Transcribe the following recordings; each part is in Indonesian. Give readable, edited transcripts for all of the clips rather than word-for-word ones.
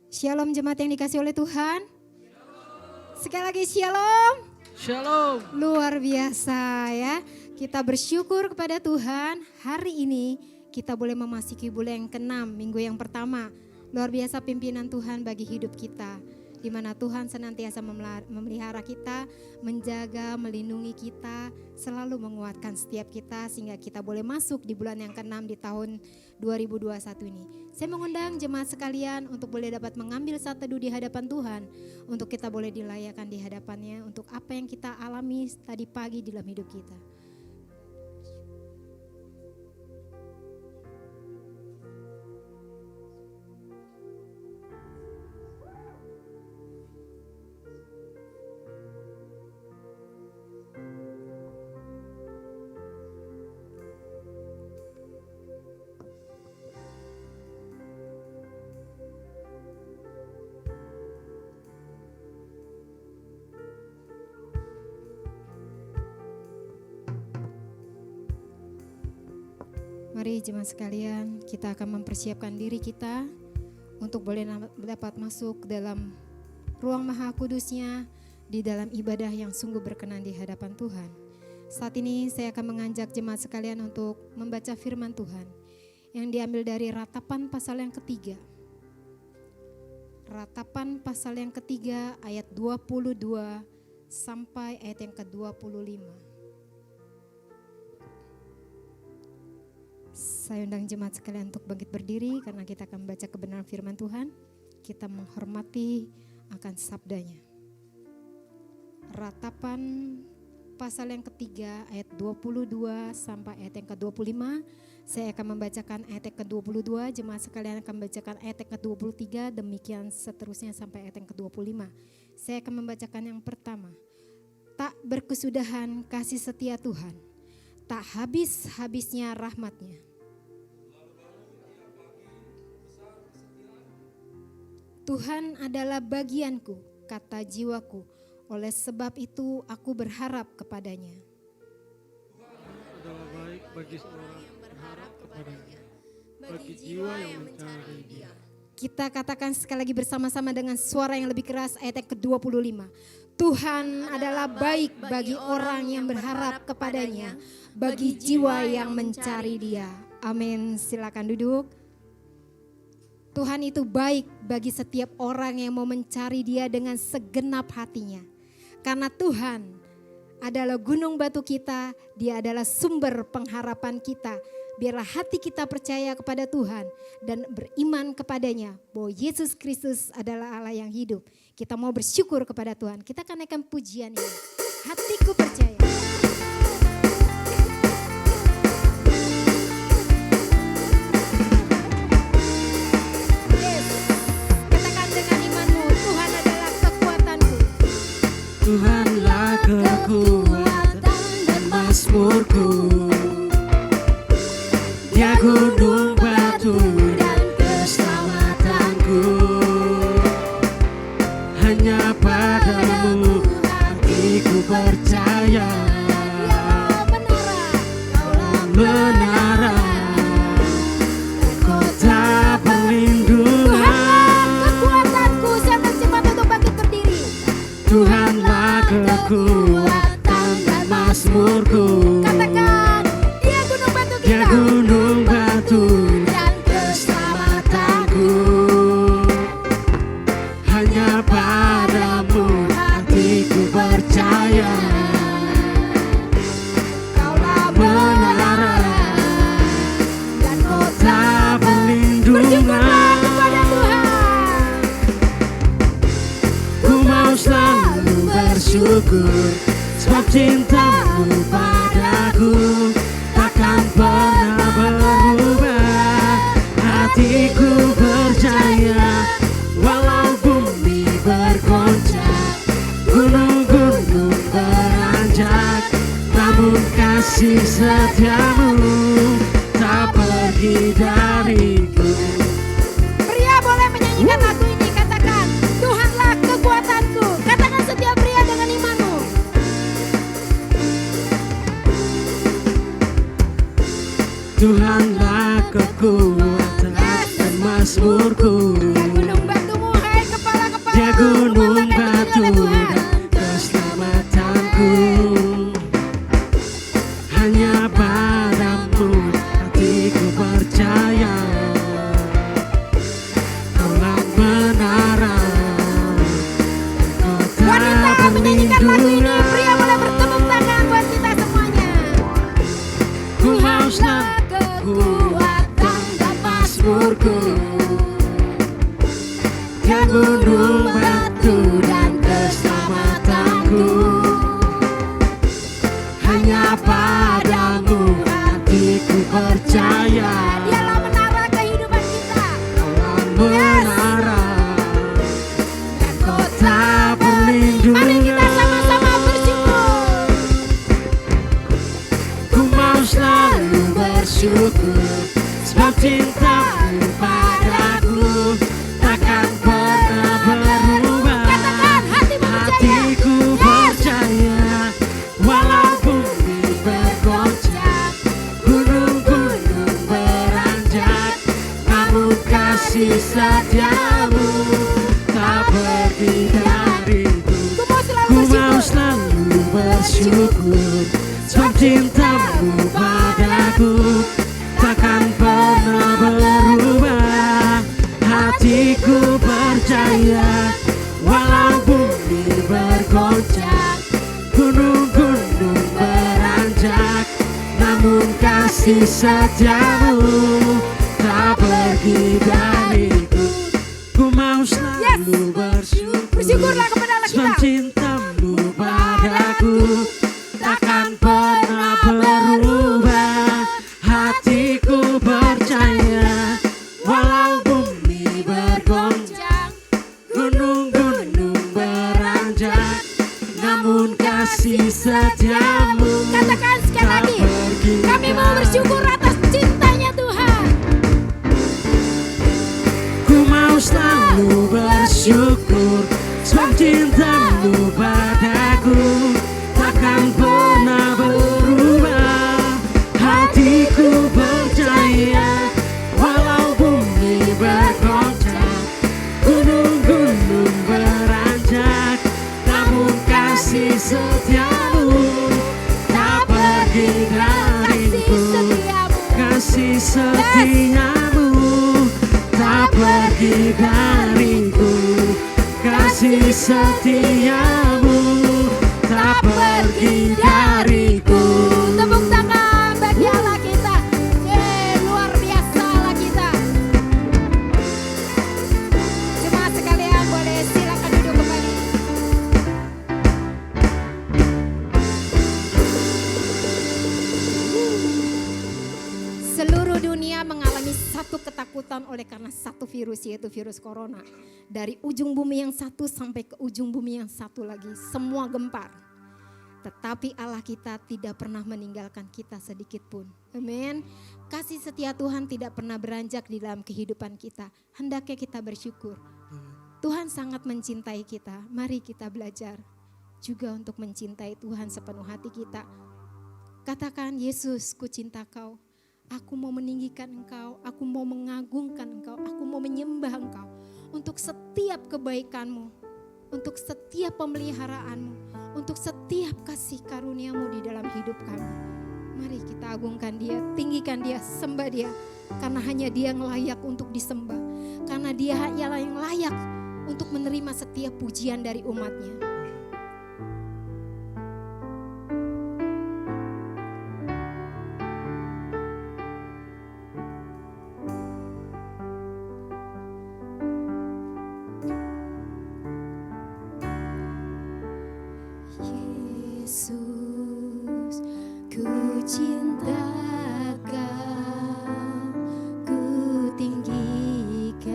Shalom jemaat yang dikasih oleh Tuhan. Sekali lagi shalom. Shalom. Luar biasa ya. Kita bersyukur kepada Tuhan. Hari ini kita boleh memasuki bulan yang ke-6, minggu yang pertama. Luar biasa pimpinan Tuhan bagi hidup kita. Di mana Tuhan senantiasa memelihara kita, menjaga, melindungi kita, selalu menguatkan setiap kita sehingga kita boleh masuk di bulan yang ke-6 di tahun 2021 ini. Saya mengundang jemaat sekalian untuk boleh dapat mengambil saat teduh di hadapan Tuhan, untuk kita boleh dilayakan di hadapannya untuk apa yang kita alami tadi pagi dalam hidup kita. Mari jemaat sekalian, kita akan mempersiapkan diri kita untuk boleh dapat masuk dalam ruang maha kudusnya, di dalam ibadah yang sungguh berkenan di hadapan Tuhan. Saat ini saya akan mengajak jemaat sekalian untuk membaca firman Tuhan yang diambil dari Ratapan pasal yang ketiga. Ratapan pasal yang ketiga ayat 22 sampai ayat yang ke-25. Saya undang jemaat sekalian untuk bangkit berdiri karena kita akan membaca kebenaran firman Tuhan. Kita menghormati akan sabdanya. Ratapan pasal yang ketiga ayat 22 sampai ayat yang ke-25. Saya akan membacakan ayat yang ke-22, jemaat sekalian akan membacakan ayat yang ke-23, demikian seterusnya sampai ayat yang ke-25. Saya akan membacakan yang pertama. Tak berkesudahan kasih setia Tuhan, tak habis-habisnya rahmat-Nya. Tuhan adalah bagianku, kata jiwaku, oleh sebab itu aku berharap kepadanya. Tuhan adalah baik bagi orang yang berharap kepadanya, bagi jiwa yang mencari Dia. Kita katakan sekali lagi bersama-sama dengan suara yang lebih keras ayat yang ke-25. Tuhan adalah baik bagi orang yang berharap kepadanya, bagi jiwa yang mencari Dia. Amin. Silakan duduk. Tuhan itu baik bagi setiap orang yang mau mencari Dia dengan segenap hatinya. Karena Tuhan adalah gunung batu kita, Dia adalah sumber pengharapan kita. Biarlah hati kita percaya kepada Tuhan dan beriman kepadanya bahwa Yesus Kristus adalah Allah yang hidup. Kita mau bersyukur kepada Tuhan. Kita akan naikkan pujian ini. Hatiku percaya. Tuhanlah kekuatan dan mazmurku, Dia gunung batu dan keselamatanku. Hanya padamu hatiku percaya, menara kota perlindungan. Kekuatanku, siapa cepat untuk bangkit berdiri. Tuhanlah kekuatan dan mazmurku. Katakan, Dia gunung batu kita. Dia gunung batu dan keselamatanku. Hanya padamu hatiku percaya. Kaulah menara dan kota perlindungan. Kepada Tuhan. Ku mau selalu bersyukur sebab cintamu padaku takkan pernah berubah. Hatiku percaya walau bumi bergoncang, gunung-gunung beranjak, namun kasih setiamu tak pergi dariku. Pria boleh menyanyikan lagu ini. Katakan, Tuhanlah kekuatanku. Katakan setiap pria dengan imanmu. Tuhanlah kekuatan dan mazmurku. Dan gunung batumu gunung batu dan keselamatanku. Hanya padamu hatiku percaya. Kaulah menara, Wanita menyanyikan lagu ini, pria boleh bertepuk tangan buat kita semuanya. Ku hauslah kekuatan dan mazmurku. Dia gunung batu dan keselamatanku. Hanya padamu hatiku percaya. Dialah menara kehidupan kita. Kaulah menara dan kota perlindungan. Mari kita sama-sama bersyukur. Ku mau selalu bersyukur, sebab cintamu padaku takkan pernah berubah. Katakan, hatimu percaya. Hatiku percaya, walau bumi bergoncang, gunung-gunung beranjak, namun kasih setiamu tak pergi dariku. Ku mau Ku selalu mau bersyukur. selalu bersyukur, sebab cintamu padaku takkan pernah berubah. Hatiku percaya, walau bumi bergoncang, gunung-gunung beranjak, namun kasih setiamu tak pergi dariku. Ku mau selalu bersyukur, Bersyukurlah kepada Allah sebab kita. cintamu padaku takkan pernah berubah. Hatiku percaya, walau bumi bergoncang, gunung-gunung beranjak, namun kasih setiamu Katakan sekali tak lagi, pergi kami mau bersyukur atas cintanya Tuhan. Ku mau selalu bersyukur, sebab cintamu padaku takkan pernah berubah. Hatiku percaya, walau bumi bergoncang, gunung-gunung beranjak, namun kasih setiamu tak pergi dariku. Kasih setiamu tak pergi dariku. Kasih setiamu tak pergi dariku. Tepuk tangan bagi Allah kita. Luar biasa Allah kita. Jemaat sekalian boleh silakan duduk kembali. Seluruh dunia mengalami satu ketakutan oleh karena satu virus, yaitu virus corona. Dari ujung bumi yang satu sampai ke ujung bumi yang satu lagi, semua gempar. Tetapi Allah kita tidak pernah meninggalkan kita sedikit pun. Amin. Kasih setia Tuhan tidak pernah beranjak di dalam kehidupan kita. Hendaknya kita bersyukur. Tuhan sangat mencintai kita. Mari kita belajar juga untuk mencintai Tuhan sepenuh hati kita. Katakan, Yesus, ku cinta Kau. Aku mau meninggikan Engkau, aku mau mengagungkan Engkau, aku mau menyembah Engkau. Untuk setiap kebaikan-Mu, untuk setiap pemeliharaanmu, untuk setiap kasih karunia-Mu di dalam hidup kami. Mari kita agungkan Dia, tinggikan Dia, sembah Dia. Karena hanya Dia yang layak untuk disembah. Karena Dia ialah yang layak untuk menerima setiap pujian dari umat-Nya. Yesus, ku cinta Kau, ku tinggikan,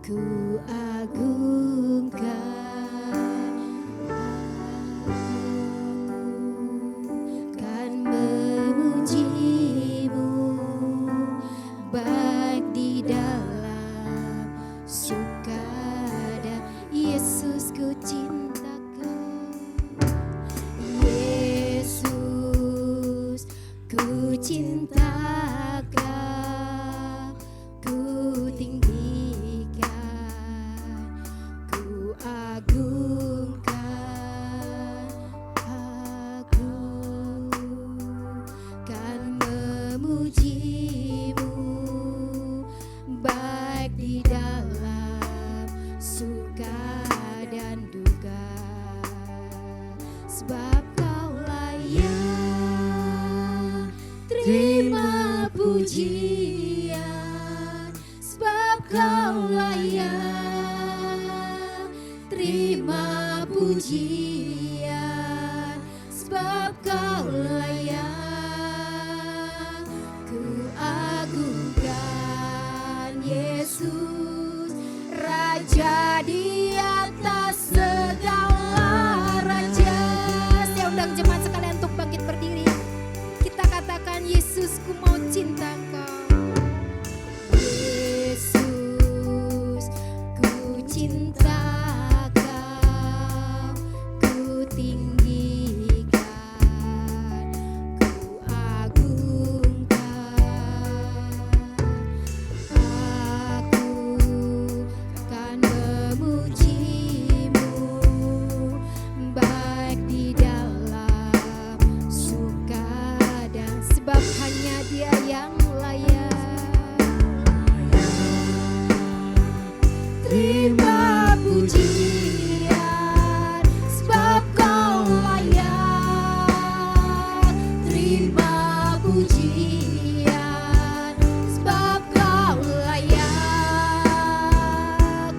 ku agungkan. Aku kan memuji-Mu, baik di dalam suka dan Yesus, ku cinta Kau. Yesus, Terima pujian sebab kau layak. Terima pujian sebab kau layak. Ku agungkan Yesus, Raja di atas segala raja. Saya undang jemaat sekalian untuk bangkit berdiri. Kita katakan, Yesusku mau cinta Kau. Yesus, ku cinta Kau, ku tinggikan, ku agungkan. Aku akan memuji-Mu, baik di dalam suka dan sebab hanya Dia yang layak. Terima pujian sebab Kau layak. Terima pujian sebab Kau layak.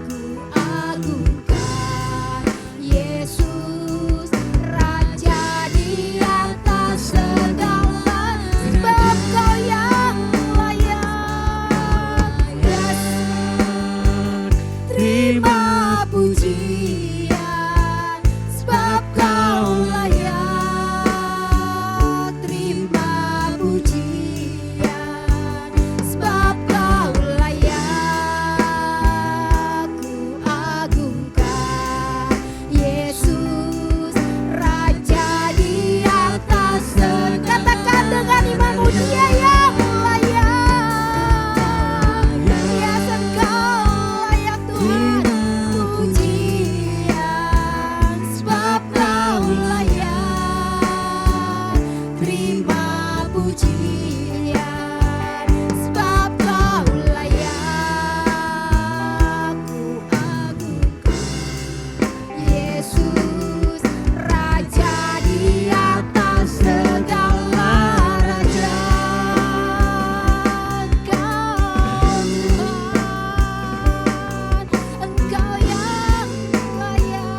Ku agungkan Yesus, Raja di atas segala, sebab Kau yang layak. Yes. Terima pujian sebab Kau layak. Terima pujian sebab Kau layak. Ku agungkan Yesus, Raja di atas segala. Katakan dengan imanmu, Dia yang layak. Yes, Engkau layak Tuhan. Pujian sebab Kau layak. Terima pujian sebab Kau layak. Ku agungkan Yesus, Raja di atas segala raja. Engkau yang layak.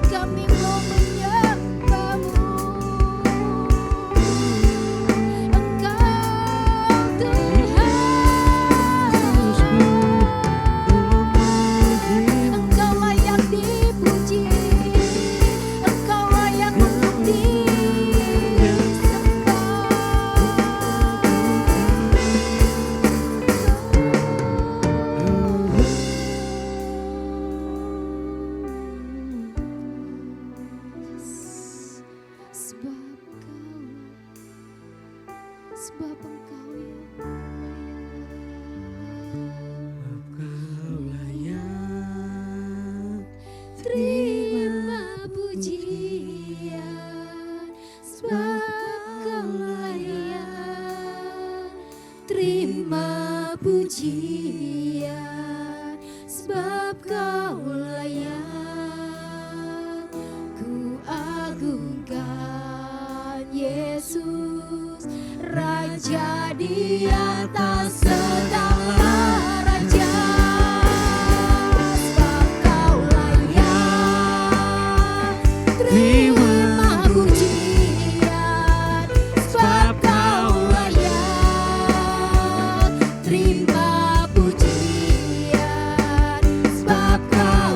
Kami mau menyembah-Mu. Engkau Tuhan. Engkau layak dipuji. Engkau layak untuk sebab Engkau yang layak. Terima pujian sebab Kau layak. Terima pujian sebab Kau layak. Ku agungkan Yesus, Raja di atas segala raja. Sebab Kau layak. Terima pujian sebab Kau layak. Terima pujian sebab Kau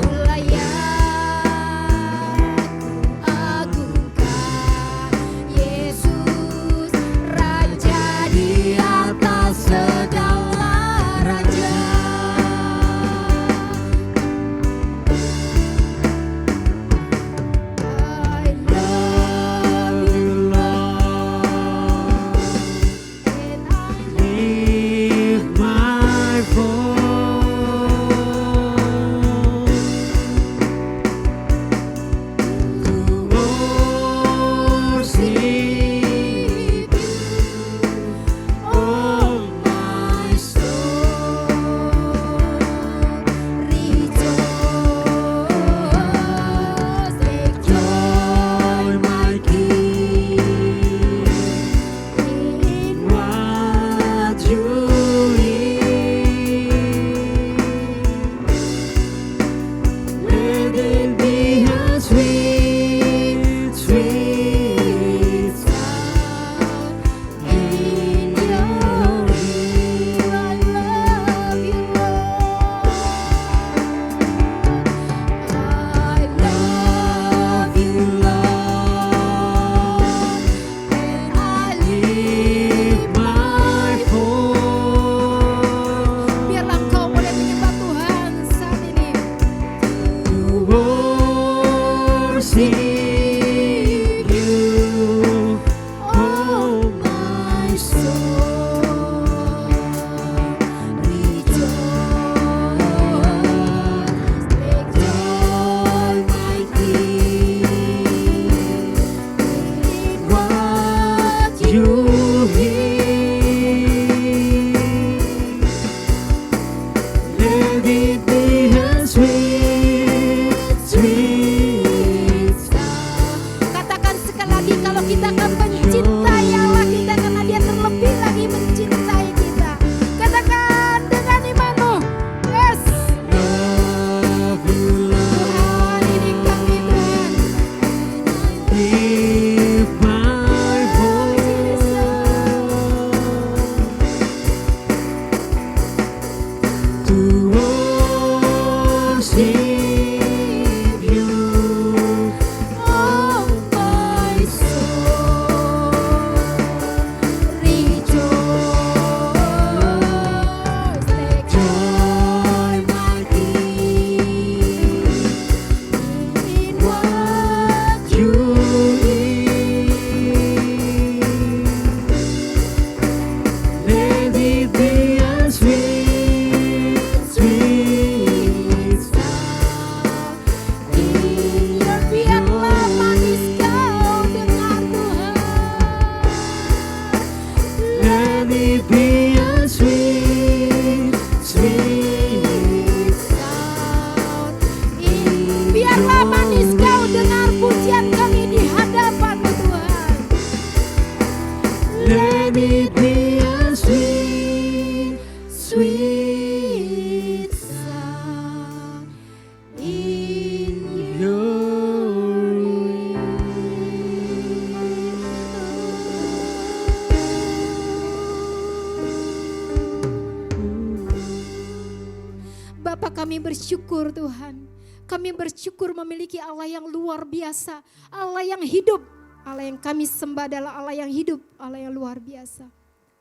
Bapa, kami bersyukur Tuhan. Kami bersyukur memiliki Allah yang luar biasa, Allah yang hidup. Allah yang kami sembah adalah Allah yang hidup, Allah yang luar biasa.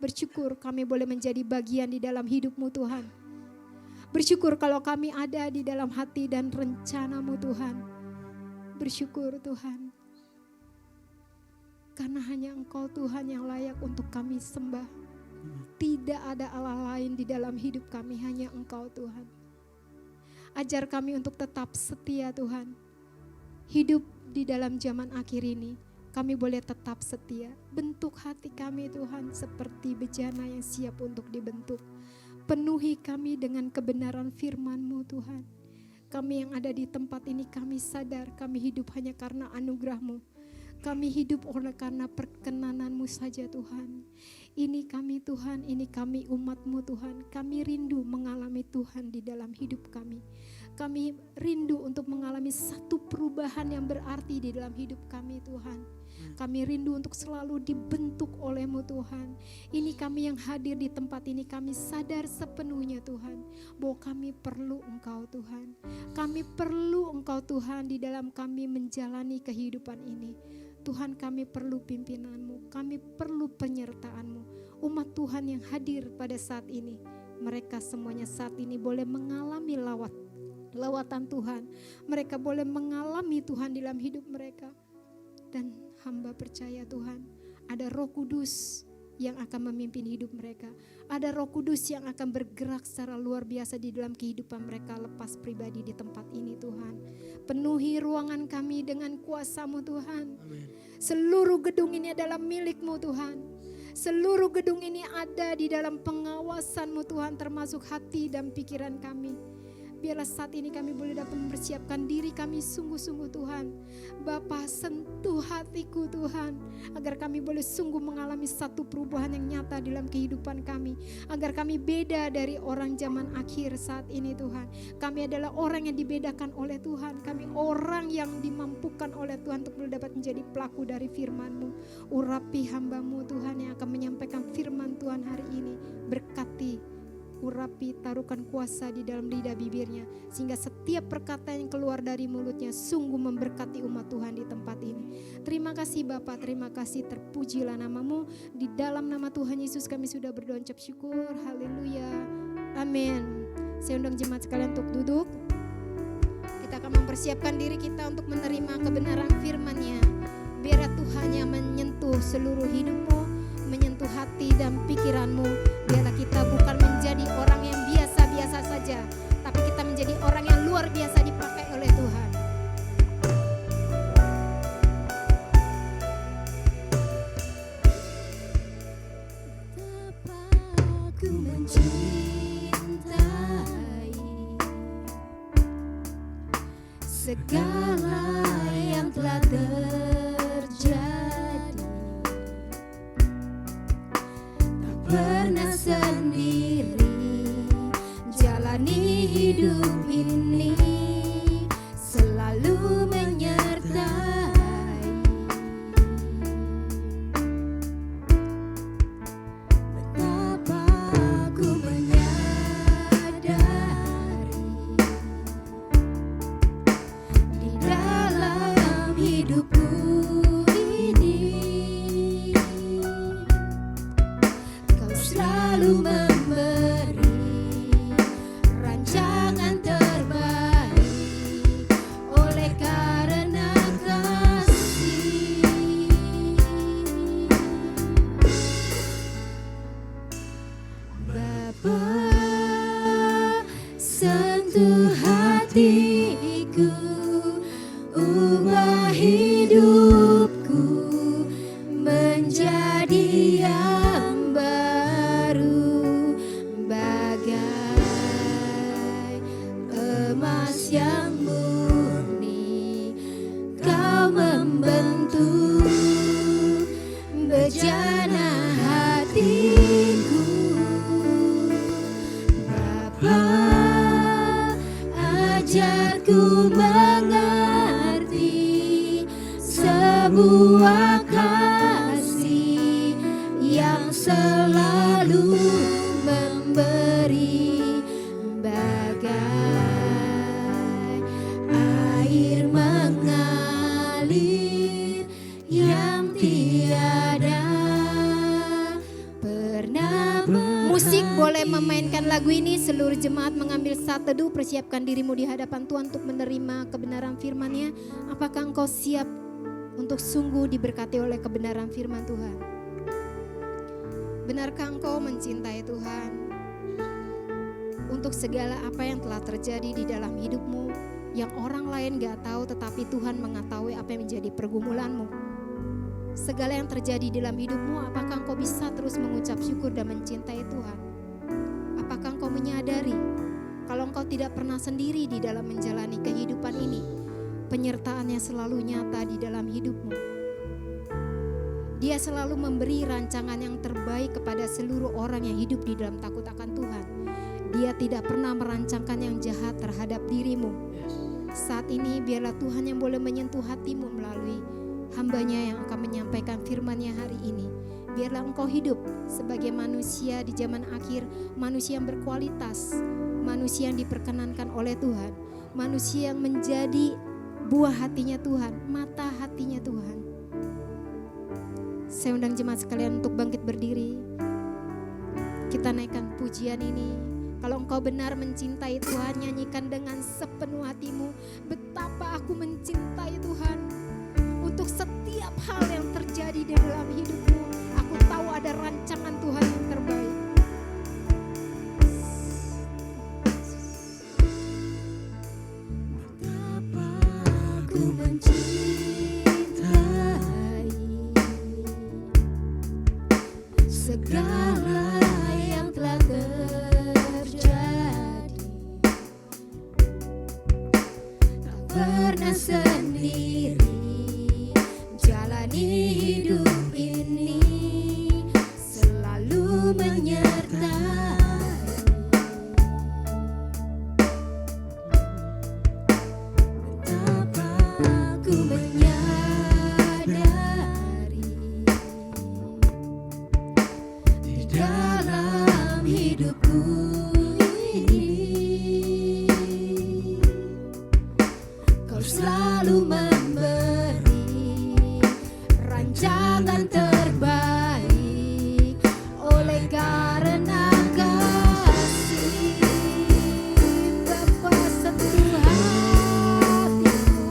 Bersyukur kami boleh menjadi bagian di dalam hidup-Mu Tuhan. Bersyukur kalau kami ada di dalam hati dan rencana-Mu Tuhan. Bersyukur Tuhan. Karena hanya Engkau Tuhan yang layak untuk kami sembah. Tidak ada Allah lain di dalam hidup kami, hanya Engkau Tuhan. Ajar kami untuk tetap setia Tuhan. Hidup di dalam zaman akhir ini, kami boleh tetap setia. Bentuk hati kami Tuhan seperti bejana yang siap untuk dibentuk. Penuhi kami dengan kebenaran firman-Mu Tuhan. Kami yang ada di tempat ini, kami sadar kami hidup hanya karena anugerah-Mu. Kami hidup oleh karena perkenanan-Mu saja Tuhan. Ini kami Tuhan, ini kami umat-Mu Tuhan. Kami rindu mengalami Tuhan di dalam hidup kami. Kami rindu untuk mengalami satu perubahan yang berarti di dalam hidup kami Tuhan. Kami rindu untuk selalu dibentuk oleh-Mu Tuhan. Ini kami yang hadir di tempat ini, kami sadar sepenuhnya Tuhan, bahwa kami perlu Engkau Tuhan. Kami perlu Engkau Tuhan di dalam kami menjalani kehidupan ini. Tuhan, kami perlu pimpinan-Mu, kami perlu penyertaan-Mu. Umat Tuhan yang hadir pada saat ini, mereka semuanya saat ini boleh mengalami lawatan Tuhan. Mereka boleh mengalami Tuhan dalam hidup mereka. Dan hamba percaya Tuhan, ada Roh Kudus yang akan memimpin hidup mereka. Ada Roh Kudus yang akan bergerak secara luar biasa di dalam kehidupan mereka lepas pribadi di tempat ini Tuhan. Penuhi ruangan kami dengan kuasa-Mu Tuhan. Amin. Seluruh gedung ini adalah milik-Mu Tuhan. Seluruh gedung ini ada di dalam pengawasan-Mu Tuhan, termasuk hati dan pikiran kami. Biarlah saat ini kami boleh dapat mempersiapkan diri kami sungguh-sungguh Tuhan. Bapa, sentuh hatiku Tuhan, agar kami boleh sungguh mengalami satu perubahan yang nyata dalam kehidupan kami. Agar kami beda dari orang zaman akhir saat ini Tuhan. Kami adalah orang yang dibedakan oleh Tuhan. Kami orang yang dimampukan oleh Tuhan untuk boleh dapat menjadi pelaku dari firman-Mu. Urapi hamba-Mu Tuhan yang akan menyampaikan firman Tuhan hari ini. Berkati, urapi, taruhkan kuasa di dalam lidah bibirnya, sehingga setiap perkataan yang keluar dari mulutnya sungguh memberkati umat Tuhan di tempat ini. Terima kasih Bapa, terima kasih, terpujilah nama-Mu. Di dalam nama Tuhan Yesus kami sudah berdoa ucap syukur. Haleluya, amin. Saya undang jemaat sekalian untuk duduk. Kita akan mempersiapkan diri kita untuk menerima kebenaran firman-Nya. Biar Tuhan yang menyentuh seluruh hidupmu, menyentuh hati dan pikiranmu. Biarlah kita bukan menjadi orang yang biasa-biasa saja, tapi kita menjadi orang yang luar biasa dipakai oleh Tuhan. Betapa aku mencintai segala yang telah terjadi. Tak pernah sendiri jalani hidup ini, selalu menyertai. Betapa aku menyadari di dalam hidupku ini, Kau selalu memberi rancangan terbaik oleh karena kasih. Bapa, sentuh hatiku, ubah hidupku menjadi yang baru, bagai emas yang murni. Kau membentuk bejana hatiku. Bapa, ajarku mengerti sebuah kasih yang selalu memberi, bagai lagu ini seluruh jemaat mengambil saat teduh, persiapkan dirimu di hadapan Tuhan untuk menerima kebenaran firman-Nya. Apakah engkau siap untuk sungguh diberkati oleh kebenaran firman Tuhan? Benarkah engkau mencintai Tuhan? Untuk segala apa yang telah terjadi di dalam hidupmu yang orang lain gak tahu, tetapi Tuhan mengetahui apa yang menjadi pergumulanmu. Segala yang terjadi dalam hidupmu, apakah engkau bisa terus mengucap syukur dan mencintai Tuhan? Apakah engkau menyadari kalau engkau tidak pernah sendiri di dalam menjalani kehidupan ini? Penyertaannya selalu nyata di dalam hidupmu. Dia selalu memberi rancangan yang terbaik kepada seluruh orang yang hidup di dalam takut akan Tuhan. Dia tidak pernah merancangkan yang jahat terhadap dirimu. Saat ini biarlah Tuhan yang boleh menyentuh hatimu melalui hamba-Nya yang akan menyampaikan firman-Nya hari ini. Biarlah engkau hidup sebagai manusia di zaman akhir, manusia yang berkualitas, manusia yang diperkenankan oleh Tuhan, manusia yang menjadi buah hatinya Tuhan, mata hatinya Tuhan. Saya undang jemaat sekalian untuk bangkit berdiri. Kita naikkan pujian ini. Kalau engkau benar mencintai Tuhan, nyanyikan dengan sepenuh hatimu. Betapa aku mencintai Tuhan. Untuk setiap hal yang terjadi di dalam hidupmu, aku tahu ada rancangan Tuhan yang terbaik. Betapa aku mencintai segala yang telah terjadi. Tak pernah sendiri jalani hidup ini, selalu menyertai. Betapa aku menyadari di dalam hidupku ini, Kau selalu memberi rancangan terbaik oleh karena kasih. Bapa sentuh hatiku,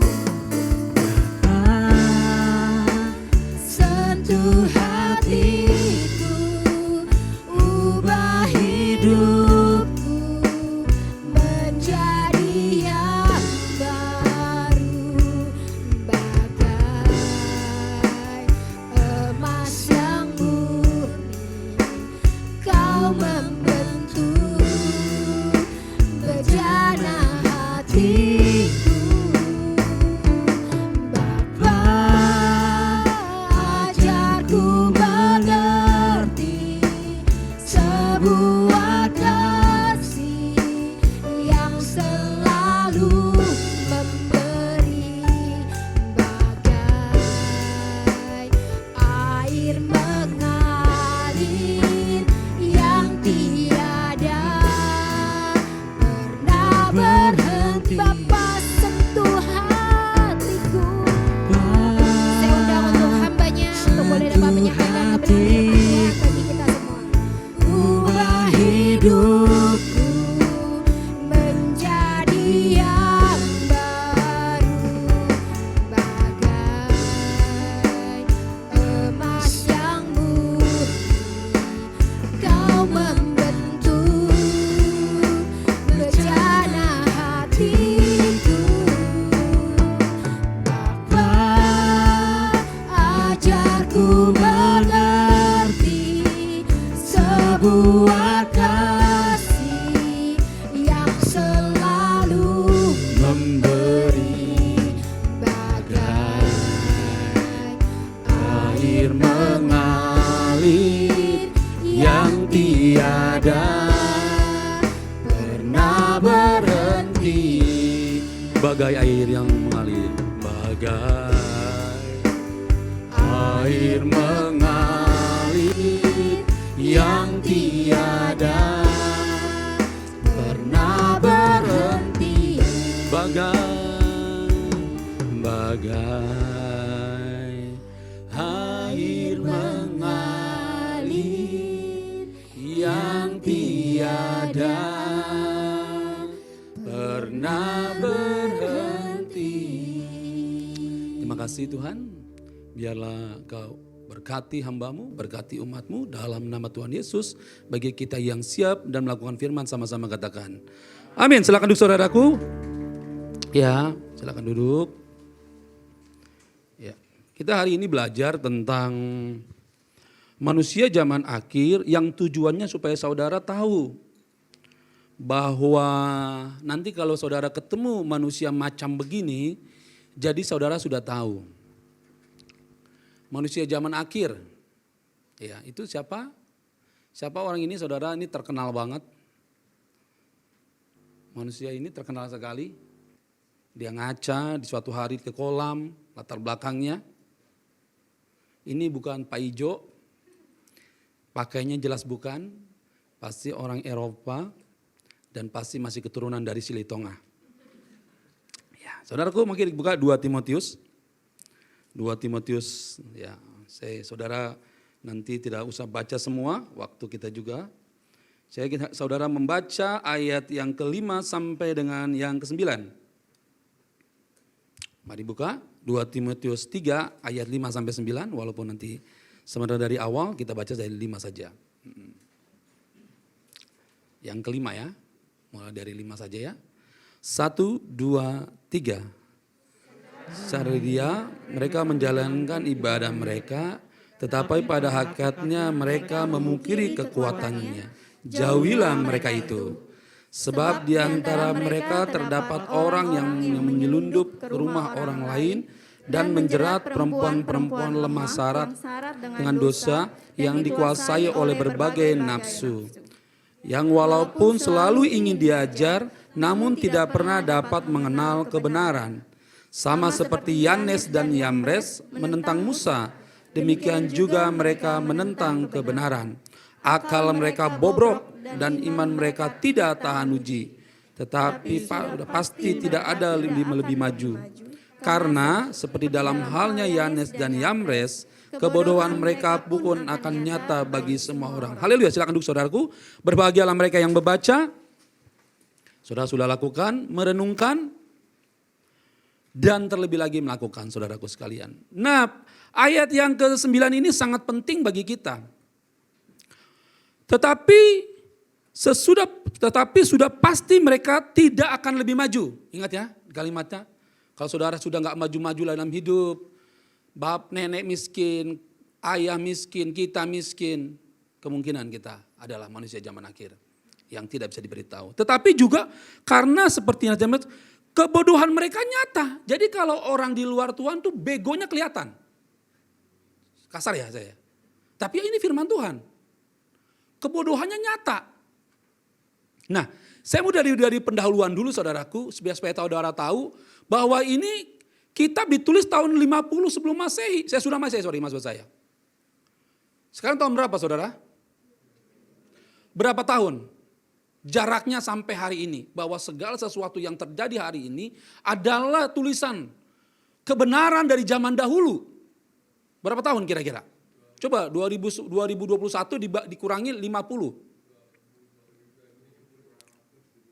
sentuh hatiku, ubah hidupku menjadi yang baru, bagai emas yang murni. Kau membentuk bejana hatiku. Bapa, ajarku mengerti sebuah kasih yang selalu memberi, bagai air mengalir yang tiada pernah berhenti. Bapa sentuh hatiku. Saya undang untuk hamba-Nya untuk boleh dapat menyampaikan kebenaran firman Tuhan bagi kita semua. Ubah hidupku menjadi yang baru, bagai emas yang murni. Kau membentuk bejana hatiku. Bapa, ajarku mengerti sebuah kasih yang selalu memberi, bagai air mengalir yang tiada pernah berhenti. Bagai air yang mengalir, bagai air mengalir yang tiada pernah berhenti, bagai air mengalir yang tiada pernah berhenti. Terima kasih Tuhan, biarlah Kau berkati hamba-Mu, berkati umat-Mu dalam nama Tuhan Yesus. Bagi kita yang siap dan melakukan firman, sama-sama katakan amin. Silakan duduk saudaraku. Ya, silakan duduk. Ya, kita hari ini belajar tentang manusia zaman akhir yang tujuannya supaya saudara tahu bahwa nanti kalau saudara ketemu manusia macam begini, jadi saudara sudah tahu. Manusia zaman akhir, ya itu siapa? Siapa orang ini saudara? Ini terkenal banget. Manusia ini terkenal sekali. Dia ngaca di suatu hari ke kolam, latar belakangnya. Ini bukan Pak Ijo, pakainya jelas bukan, pasti orang Eropa dan pasti masih keturunan dari Silitonga. Ya, saudaraku mungkin buka 2 Timotius. 2 Timotius, ya, saudara nanti tidak usah baca semua, waktu kita juga. Saudara membaca ayat yang ke-5 sampai dengan yang ke-9. Mari buka 2 Timotius 3 ayat 5 sampai 9, walaupun nanti sebenarnya dari awal kita baca dari 5 saja. Yang ke-5 ya, mulai dari 5 saja ya. 1, 2, 3. Secara dia mereka menjalankan ibadah mereka, tetapi pada hakikatnya mereka memungkiri kekuatannya. Jauhilah mereka itu. Sebab di antara mereka terdapat orang yang menyelundup ke rumah orang lain dan menjerat perempuan-perempuan lemah syarat dengan dosa yang dikuasai oleh berbagai nafsu. Yang walaupun selalu ingin diajar, namun tidak pernah dapat mengenal kebenaran. Sama seperti Yanes dan Yamres menentang Musa, demikian juga mereka menentang kebenaran. Akal mereka bobrok dan iman mereka tidak tahan uji. Tetapi pasti tidak ada lebih maju. Karena seperti dalam halnya Yanes dan Yamres, kebodohan mereka pun akan nyata bagi semua orang. Haleluya, silakan duduk saudaraku. Berbahagialah mereka yang membaca. Saudara sudah lakukan, merenungkan, dan terlebih lagi melakukan saudaraku sekalian. Nah, ayat yang ke-9 ini sangat penting bagi kita. Tetapi sudah pasti mereka tidak akan lebih maju. Ingat ya kalimatnya. Kalau saudara sudah gak maju-maju dalam hidup, bab nenek miskin, ayah miskin, kita miskin, kemungkinan kita adalah manusia zaman akhir yang tidak bisa diberitahu. Tetapi juga karena seperti yang kebodohan mereka nyata. Jadi kalau orang di luar Tuhan tuh begonya kelihatan. Kasar ya saya. Tapi ini firman Tuhan. Kebodohannya nyata. Nah, saya mau dari pendahuluan dulu saudaraku. Supaya saudara tahu bahwa ini kitab ditulis tahun 50 sebelum Masehi. Saya sudah Masehi, maksud saya. Sekarang tahun berapa saudara? Berapa tahun? Jaraknya sampai hari ini, bahwa segala sesuatu yang terjadi hari ini adalah tulisan kebenaran dari zaman dahulu. Berapa tahun kira-kira? Coba 2021 dikurangi 50.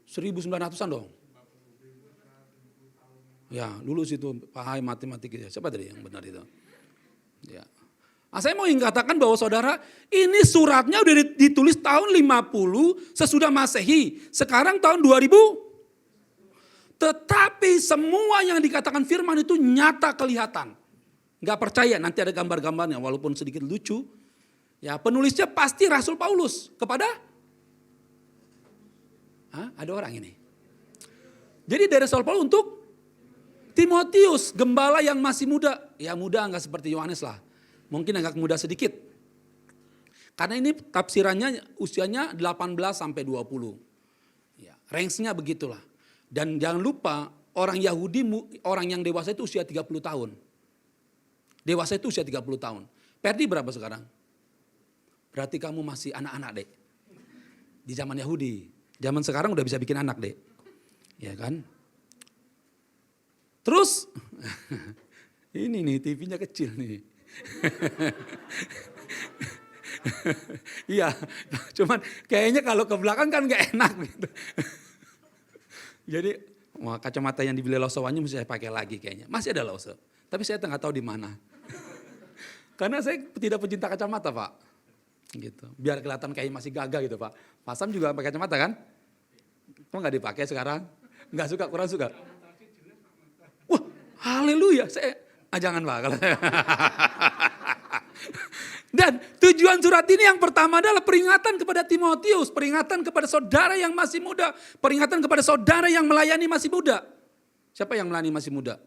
1900-an dong. Ya, dulu situ paham matematik gitu. Siapa tadi yang benar itu? Ya. Nah, saya mau katakan bahwa saudara, ini suratnya udah ditulis tahun 50 sesudah Masehi. Sekarang tahun 2000. Tetapi semua yang dikatakan firman itu nyata kelihatan. Gak percaya, nanti ada gambar-gambarnya walaupun sedikit lucu. Ya, penulisnya pasti Rasul Paulus kepada ada orang ini. Jadi dari Rasul Paulus untuk Timotius, gembala yang masih muda. Ya muda gak seperti Yohanes lah. Mungkin agak muda sedikit. Karena ini tafsirannya usianya 18 sampai 20. Ya, range-nya begitulah. Dan jangan lupa orang Yahudi, orang yang dewasa itu usia 30 tahun. Dewasa itu usia 30 tahun. Perdi berapa sekarang? Berarti kamu masih anak-anak, Dek. Di zaman Yahudi. Zaman sekarang udah bisa bikin anak, Dek. Ya kan? Terus, ini nih TV-nya kecil nih. Iya, cuman kayaknya kalau ke belakang kan gak enak gitu. Jadi Wah, kacamata yang dibeli Losowannya mesti saya pakai lagi kayaknya. Masih ada Loso, tapi saya nggak tahu di mana. Karena saya tidak pecinta kacamata, Pak. Gitu. Biar kelihatan kayak masih gagah gitu, Pak. Pak Sam juga pakai kacamata kan? Kok nggak dipakai sekarang? Nggak suka, kurang suka. Wah, haleluya. Jangan, Pak. Dan tujuan surat ini yang pertama adalah peringatan kepada Timotius, peringatan kepada saudara yang masih muda, peringatan kepada saudara yang melayani masih muda. Siapa yang melayani masih muda?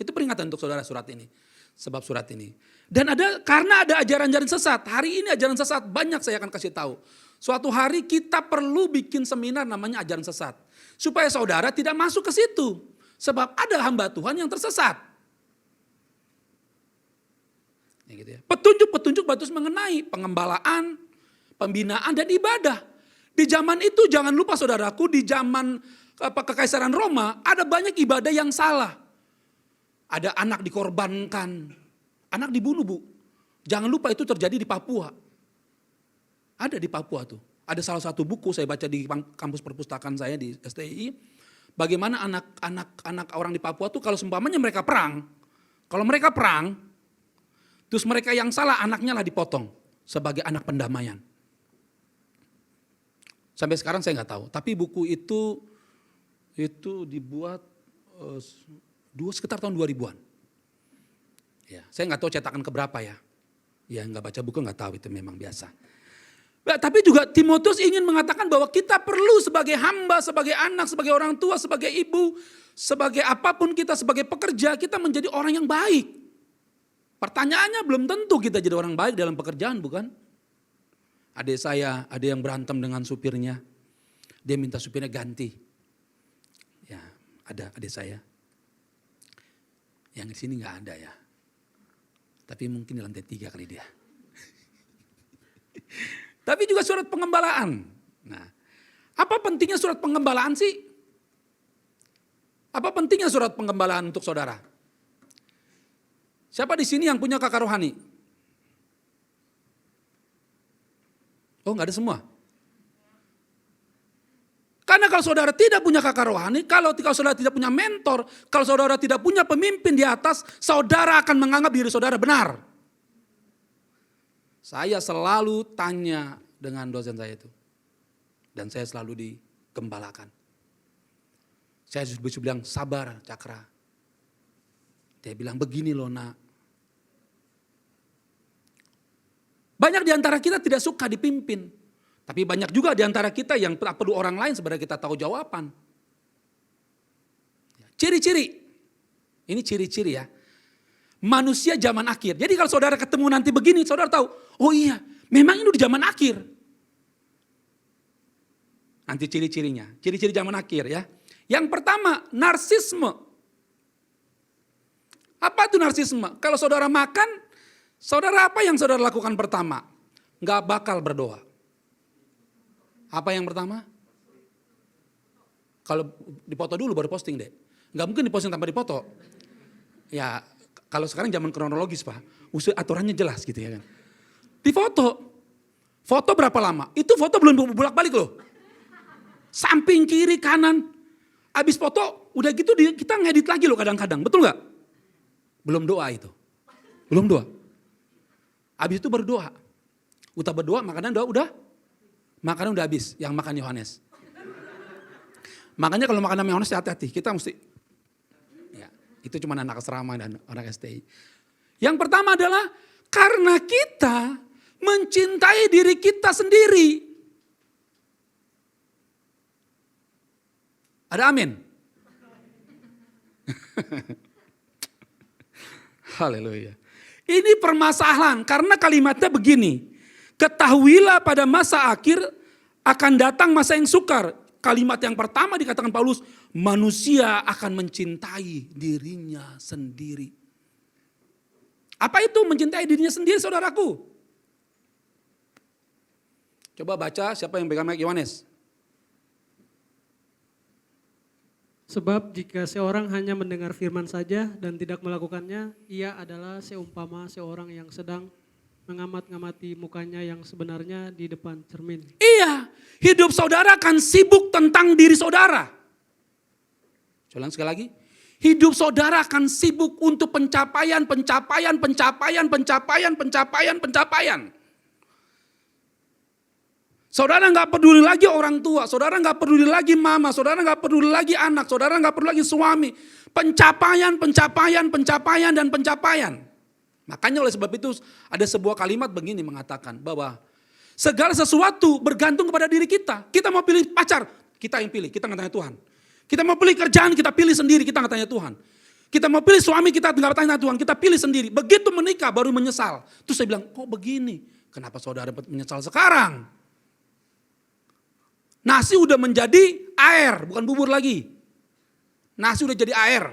Itu peringatan untuk saudara surat ini. Sebab surat ini. Dan karena ada ajaran-ajaran sesat. Hari ini ajaran sesat banyak saya akan kasih tahu. Suatu hari kita perlu bikin seminar namanya ajaran sesat. Supaya saudara tidak masuk ke situ. Sebab ada hamba Tuhan yang tersesat. Ya gitu ya. Petunjuk-petunjuk bagus mengenai pengembalaan, pembinaan dan ibadah. Di zaman itu jangan lupa saudaraku, di zaman kekaisaran Roma ada banyak ibadah yang salah. Ada anak dikorbankan, anak dibunuh, Bu. Jangan lupa itu terjadi di Papua. Ada di Papua tuh. Ada salah satu buku saya baca di kampus perpustakaan saya di STI. Bagaimana anak orang di Papua tuh kalau seumpamanya mereka perang. Kalau mereka perang, terus mereka yang salah anaknya lah dipotong sebagai anak pendamaian. Sampai sekarang saya nggak tahu. Tapi buku itu dibuat sekitar tahun 2000-an. Ya, saya nggak tahu cetakan keberapa ya. Ya nggak baca buku nggak tahu, itu memang biasa. Nah, tapi juga Timotius ingin mengatakan bahwa kita perlu sebagai hamba, sebagai anak, sebagai orang tua, sebagai ibu, sebagai apapun kita, sebagai pekerja, kita menjadi orang yang baik. Pertanyaannya belum tentu kita jadi orang baik dalam pekerjaan, bukan? Adik saya, ada yang berantem dengan supirnya. Dia minta supirnya ganti. Ya, ada adik saya. Yang di sini nggak ada ya. Tapi mungkin di lantai 3 kali dia. Tapi juga surat pengembalaan. Nah, apa pentingnya surat pengembalaan sih? Apa pentingnya surat pengembalaan untuk saudara? Siapa di sini yang punya kakak rohani? Oh, nggak ada semua. Karena kalau saudara tidak punya kakak rohani, kalau saudara tidak punya mentor, kalau saudara tidak punya pemimpin di atas, saudara akan menganggap diri saudara benar. Saya selalu tanya dengan dosen saya itu. Dan saya selalu digembalakan. Saya bisa bilang, sabar Cakra. Dia bilang, begini loh nak. Banyak di antara kita tidak suka dipimpin. Tapi banyak juga di antara kita yang perlu orang lain sebenarnya kita tahu jawaban. Ciri-ciri. Ini ciri-ciri ya. Manusia zaman akhir. Jadi kalau saudara ketemu nanti begini, saudara tahu, oh iya, memang ini udah zaman akhir. Nanti ciri-cirinya, ciri-ciri zaman akhir ya. Yang pertama, narsisme. Apa itu narsisme? Kalau saudara makan, saudara apa yang saudara lakukan pertama? Gak bakal berdoa. Apa yang pertama? Kalau dipoto dulu baru posting deh. Gak mungkin diposting tanpa dipoto. Ya, kalau sekarang zaman kronologis Pak, aturannya jelas gitu ya kan. Di foto berapa lama? Itu foto belum bolak-balik loh. Samping, kiri, kanan. Habis foto, udah gitu kita ngedit lagi loh kadang-kadang, betul gak? Belum doa itu. Belum doa. Habis itu baru doa. Udah berdoa, makanan udah habis, yang makan Yohanes. Makanya kalau makan Yohanes hati-hati, kita mesti, ya, itu cuma anak asrama dan anak STI. Yang pertama adalah karena kita mencintai diri kita sendiri. Ada amin? Haleluya. Ini permasalahan karena kalimatnya begini. Ketahuilah pada masa akhir akan datang masa yang sukar. Kalimat yang pertama dikatakan Paulus, manusia akan mencintai dirinya sendiri. Apa itu mencintai dirinya sendiri saudaraku? Coba baca siapa yang pegang mic Yohanes. Sebab jika seorang hanya mendengar firman saja dan tidak melakukannya, ia adalah seumpama seorang yang sedang mengamat-ngamati mukanya yang sebenarnya di depan cermin. Iya, hidup saudara akan sibuk tentang diri saudara. Saya ulang sekali lagi. Hidup saudara akan sibuk untuk pencapaian. Saudara nggak peduli lagi orang tua, saudara nggak peduli lagi mama, saudara nggak peduli lagi anak, saudara nggak peduli lagi suami. Pencapaian. Makanya oleh sebab itu ada sebuah kalimat begini mengatakan bahwa segala sesuatu bergantung kepada diri kita. Kita mau pilih pacar, kita yang pilih, kita nggak tanya Tuhan. Kita mau pilih kerjaan, kita pilih sendiri, kita nggak tanya Tuhan. Kita mau pilih suami, kita nggak tanya Tuhan, kita pilih sendiri. Begitu menikah baru menyesal. Terus saya bilang, kok begini? Kenapa saudara menyesal sekarang? Nasi udah menjadi air, bukan bubur lagi. Nasi udah jadi air.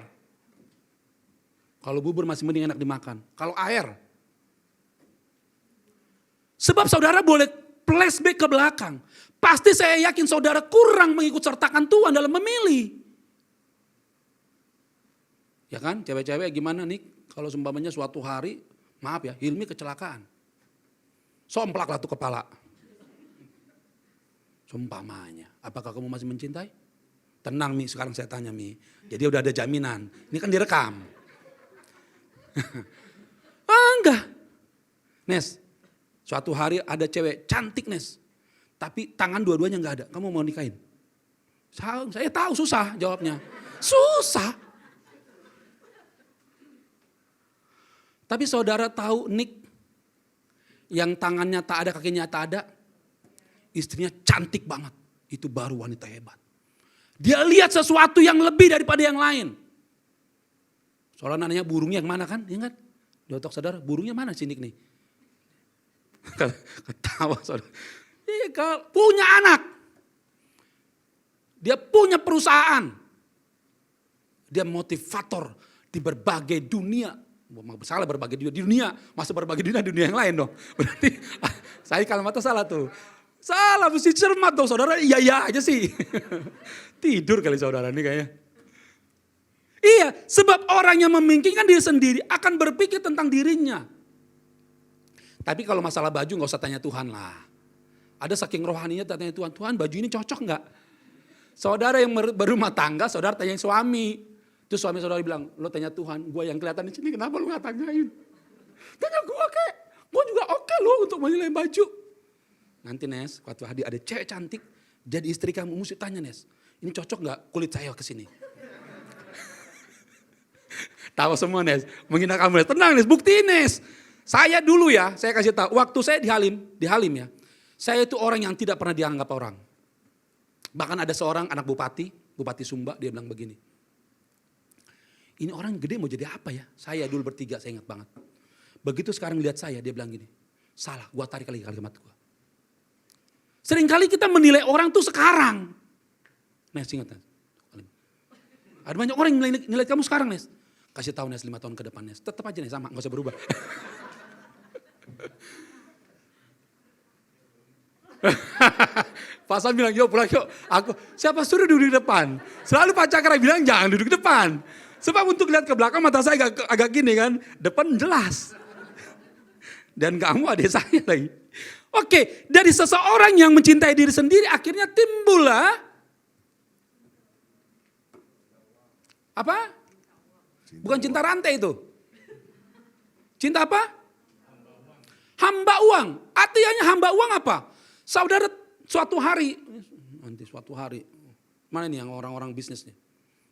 Kalau bubur masih mending enak dimakan. Kalau air. Sebab saudara boleh flashback ke belakang. Pasti saya yakin saudara kurang mengikut sertakan Tuhan dalam memilih. Ya kan, cewek-cewek gimana nih kalau seumpamanya suatu hari, maaf ya, Hilmi kecelakaan. Somplaklah tuh kepala. Seumpamanya, apakah kamu masih mencintai? Tenang Mi, sekarang saya tanya Mi. Jadi udah ada jaminan. Ini kan direkam. Enggak. Nes, suatu hari ada cewek cantik Nes. Tapi tangan dua-duanya enggak ada. Kamu mau nikahin? Saya tahu susah jawabnya. Susah. Tapi saudara tahu Nick yang tangannya tak ada, kakinya tak ada. Istrinya cantik banget. Itu baru wanita hebat. Dia lihat sesuatu yang lebih daripada yang lain. Soalnya nanya burungnya yang mana kan? Ingat? Di otak saudara, burungnya mana sih Nick nih? Ketawa saudara. Punya anak. Dia punya perusahaan. Dia motivator di berbagai dunia. Salah berbagai dunia. Masa berbagai dunia yang lain dong. Berarti saya kalimatnya salah tuh. Salah, mesti cermat dong saudara, iya aja sih. Tidur kali saudara ini kayaknya. Iya, sebab orang yang memikirkan diri sendiri akan berpikir tentang dirinya. Tapi kalau masalah baju gak usah tanya Tuhan lah. Ada saking rohaninya tanya Tuhan, Tuhan baju ini cocok gak? Saudara yang berumah tangga, saudara tanya suami. Terus suami saudara bilang, lo tanya Tuhan, gue yang kelihatan di sini kenapa lo gak tanyain? Tanya gue kek, gue juga oke lo untuk menilai baju. Nanti Nes, waktu ada cewek cantik, jadi istri kamu mesti tanya Nes, ini cocok gak kulit saya kesini? Tahu semua Nes, menghina kamu Nes, tenang Nes, buktiin Nes. Saya dulu ya, saya kasih tahu, waktu saya di Halim ya, saya itu orang yang tidak pernah dianggap orang. Bahkan ada seorang anak Bupati Sumba, dia bilang begini. Ini orang gede mau jadi apa ya? Saya dulu bertiga, saya ingat banget. Begitu sekarang lihat saya, dia bilang gini, salah, gua tarik lagi kalimat gua. Seringkali kita menilai orang tuh sekarang. Nes, ingat Nes. Ada banyak orang yang nilai kamu sekarang Nes. Kasih tahu Nes 5 tahun ke depan Nes. Tetap aja Nes sama, gak usah berubah. Pak Sam bilang, yuk pulang yuk. Siapa suruh duduk di depan? Selalu Pak Cakra bilang jangan duduk di depan. Sebab untuk lihat ke belakang mata saya agak gini kan. Depan jelas. Dan kamu adik saya lagi. Oke, dari seseorang yang mencintai diri sendiri akhirnya timbullah apa? Bukan cinta rantai itu. Cinta apa? Hamba uang. Artinya hamba uang apa? Saudara suatu hari, mana nih yang orang-orang bisnis nih?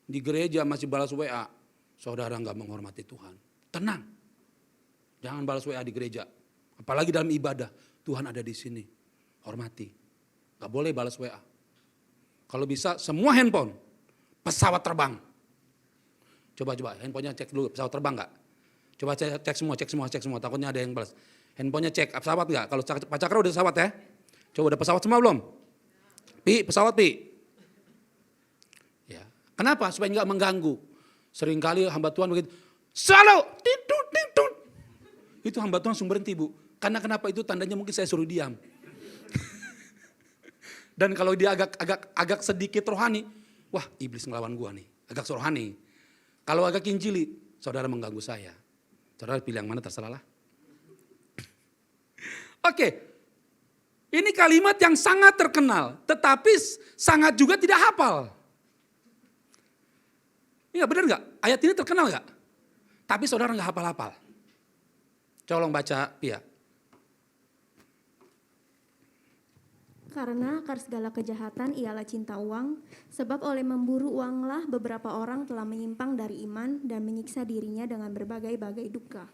Di gereja masih balas WA, saudara nggak menghormati Tuhan. Tenang, jangan balas WA di gereja. Apalagi dalam ibadah. Tuhan ada di sini, hormati. Gak boleh balas WA. Kalau bisa semua handphone, pesawat terbang. Coba handphonenya cek dulu pesawat terbang gak? Coba cek semua, takutnya ada yang balas. Handphonenya cek, pesawat gak? Kalau Pak Cakra udah pesawat ya? Coba udah pesawat semua belum? Pesawat Pi. Ya. Kenapa? Supaya gak mengganggu. Seringkali hamba Tuhan begitu, selalu tidur. Itu hamba Tuhan langsung berhenti Bu. Karena kenapa itu tandanya mungkin saya suruh diam. Dan kalau dia agak sedikit rohani, wah iblis ngelawan gua nih, agak rohani. Kalau agak injili, saudara mengganggu saya. Saudara pilih yang mana terserahlah. Oke, ini kalimat yang sangat terkenal, tetapi sangat juga tidak hafal. Iya benar nggak? Ayat ini terkenal nggak? Tapi saudara nggak hafal-hafal. Tolong baca, Pia. Karena akar segala kejahatan ialah cinta uang, sebab oleh memburu uanglah beberapa orang telah menyimpang dari iman dan menyiksa dirinya dengan berbagai-bagai duka.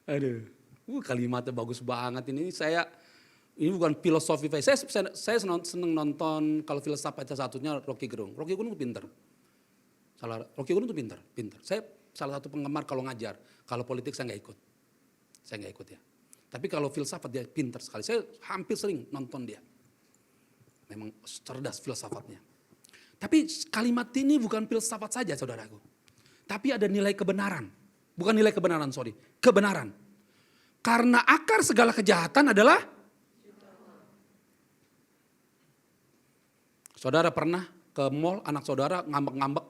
Aduh, kalimatnya bagus banget ini. Ini bukan filosofi. Saya seneng nonton kalau filsafat satunya Rocky Gerung. Rocky Gerung tuh pinter. Rocky Gerung tuh pinter. Saya salah satu penggemar kalau ngajar. Kalau politik saya nggak ikut. Saya nggak ikut ya. Tapi kalau filsafat dia pinter sekali. Saya hampir sering nonton dia. Memang cerdas filsafatnya. Tapi kalimat ini bukan filsafat saja saudaraku. Tapi ada nilai kebenaran. Bukan nilai kebenaran, sorry. Kebenaran. Karena akar segala kejahatan adalah saudara pernah ke mall, anak saudara ngambek-ngambek.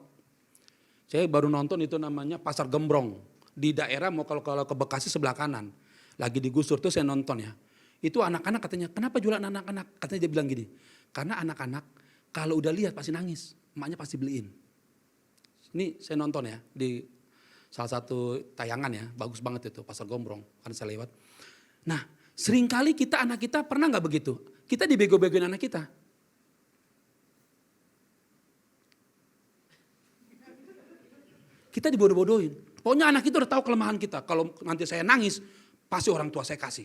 Saya baru nonton itu namanya Pasar Gembrong. Di daerah mau kalau ke Bekasi sebelah kanan. Lagi digusur tuh saya nonton ya. Itu anak-anak katanya, kenapa jualan anak-anak? Katanya dia bilang gini, karena anak-anak kalau udah lihat pasti nangis. Emaknya pasti beliin. Ini saya nonton ya di salah satu tayangan ya, bagus banget itu Pasar Gembrong. Karena saya lewat. Nah seringkali anak kita pernah gak begitu? Kita dibego-begoin anak kita. Kita dibodoh-bodohin. Pokoknya anak itu udah tahu kelemahan kita. Kalau nanti saya nangis, pasti orang tua saya kasih.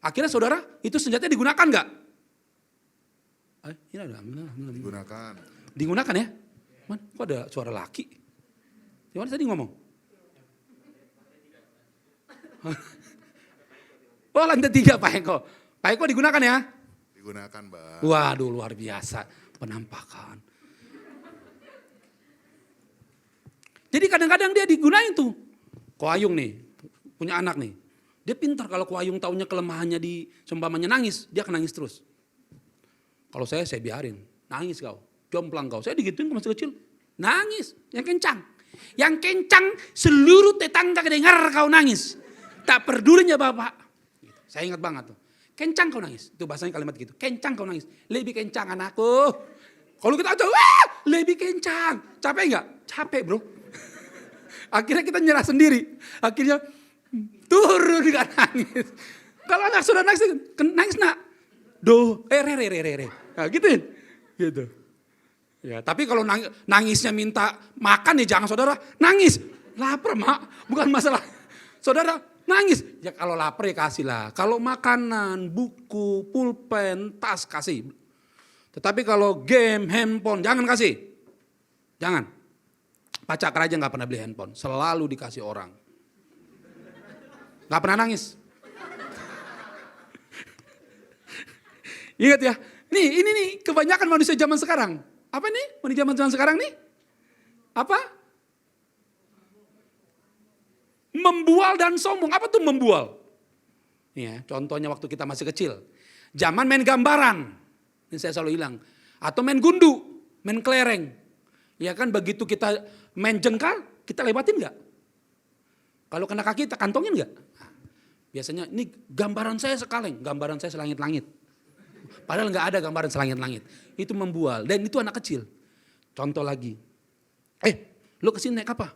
Akhirnya saudara, itu senjatanya digunakan nggak? Digunakan. Digunakan ya? Man, kok ada suara laki? Gimana tadi ngomong? Oh lantai 3 Pak Eko. Pak Eko digunakan ya? Digunakan, Bang. Waduh luar biasa penampakan. Jadi kadang-kadang dia digunain tuh. Ko Ayung nih, punya anak nih. Dia pintar kalau Ko Ayung taunya kelemahannya di seumpamanya nangis, dia akan nangis terus. Kalau saya biarin, nangis kau, jomplang kau. Saya digituin masih kecil, nangis, yang kencang. Yang kencang seluruh tetangga kedengar kau nangis. Tak pedulinya bapak. Gitu. Saya ingat banget tuh. Kencang kau nangis, itu bahasanya kalimat gitu. Kencang kau nangis, lebih kencang anakku. Kalau kita aja, wah lebih kencang. Capek enggak? Capek bro. Akhirnya kita nyerah sendiri. Akhirnya turun gak nangis. Kalau anak sudah nangis nak. Re. Nah, gituin. Gitu. Ya, tapi kalau nangisnya minta makan ya jangan saudara nangis. Lapar mak, bukan masalah. Saudara nangis. Ya kalau lapar ya kasih lah. Kalau makanan, buku, pulpen, tas kasih. Tetapi kalau game, handphone jangan kasih. Jangan. Pak Cakra aja gak pernah beli handphone, selalu dikasih orang. Gak pernah nangis. Ingat ya, ini nih kebanyakan manusia zaman sekarang. Apa nih manusia zaman sekarang nih? Apa? Membual dan sombong. Apa tuh membual? Ya, contohnya waktu kita masih kecil. Zaman main gambaran. Ini saya selalu bilang. Atau main gundu, main kelereng. Ya kan begitu kita main jengkal, kita lewatin gak? Kalau kena kaki kita kantongin gak? Nah, biasanya ini gambaran saya sekaleng, gambaran saya selangit-langit. Padahal gak ada gambaran selangit-langit. Itu membual dan itu anak kecil. Contoh lagi. Lu kesini naik apa?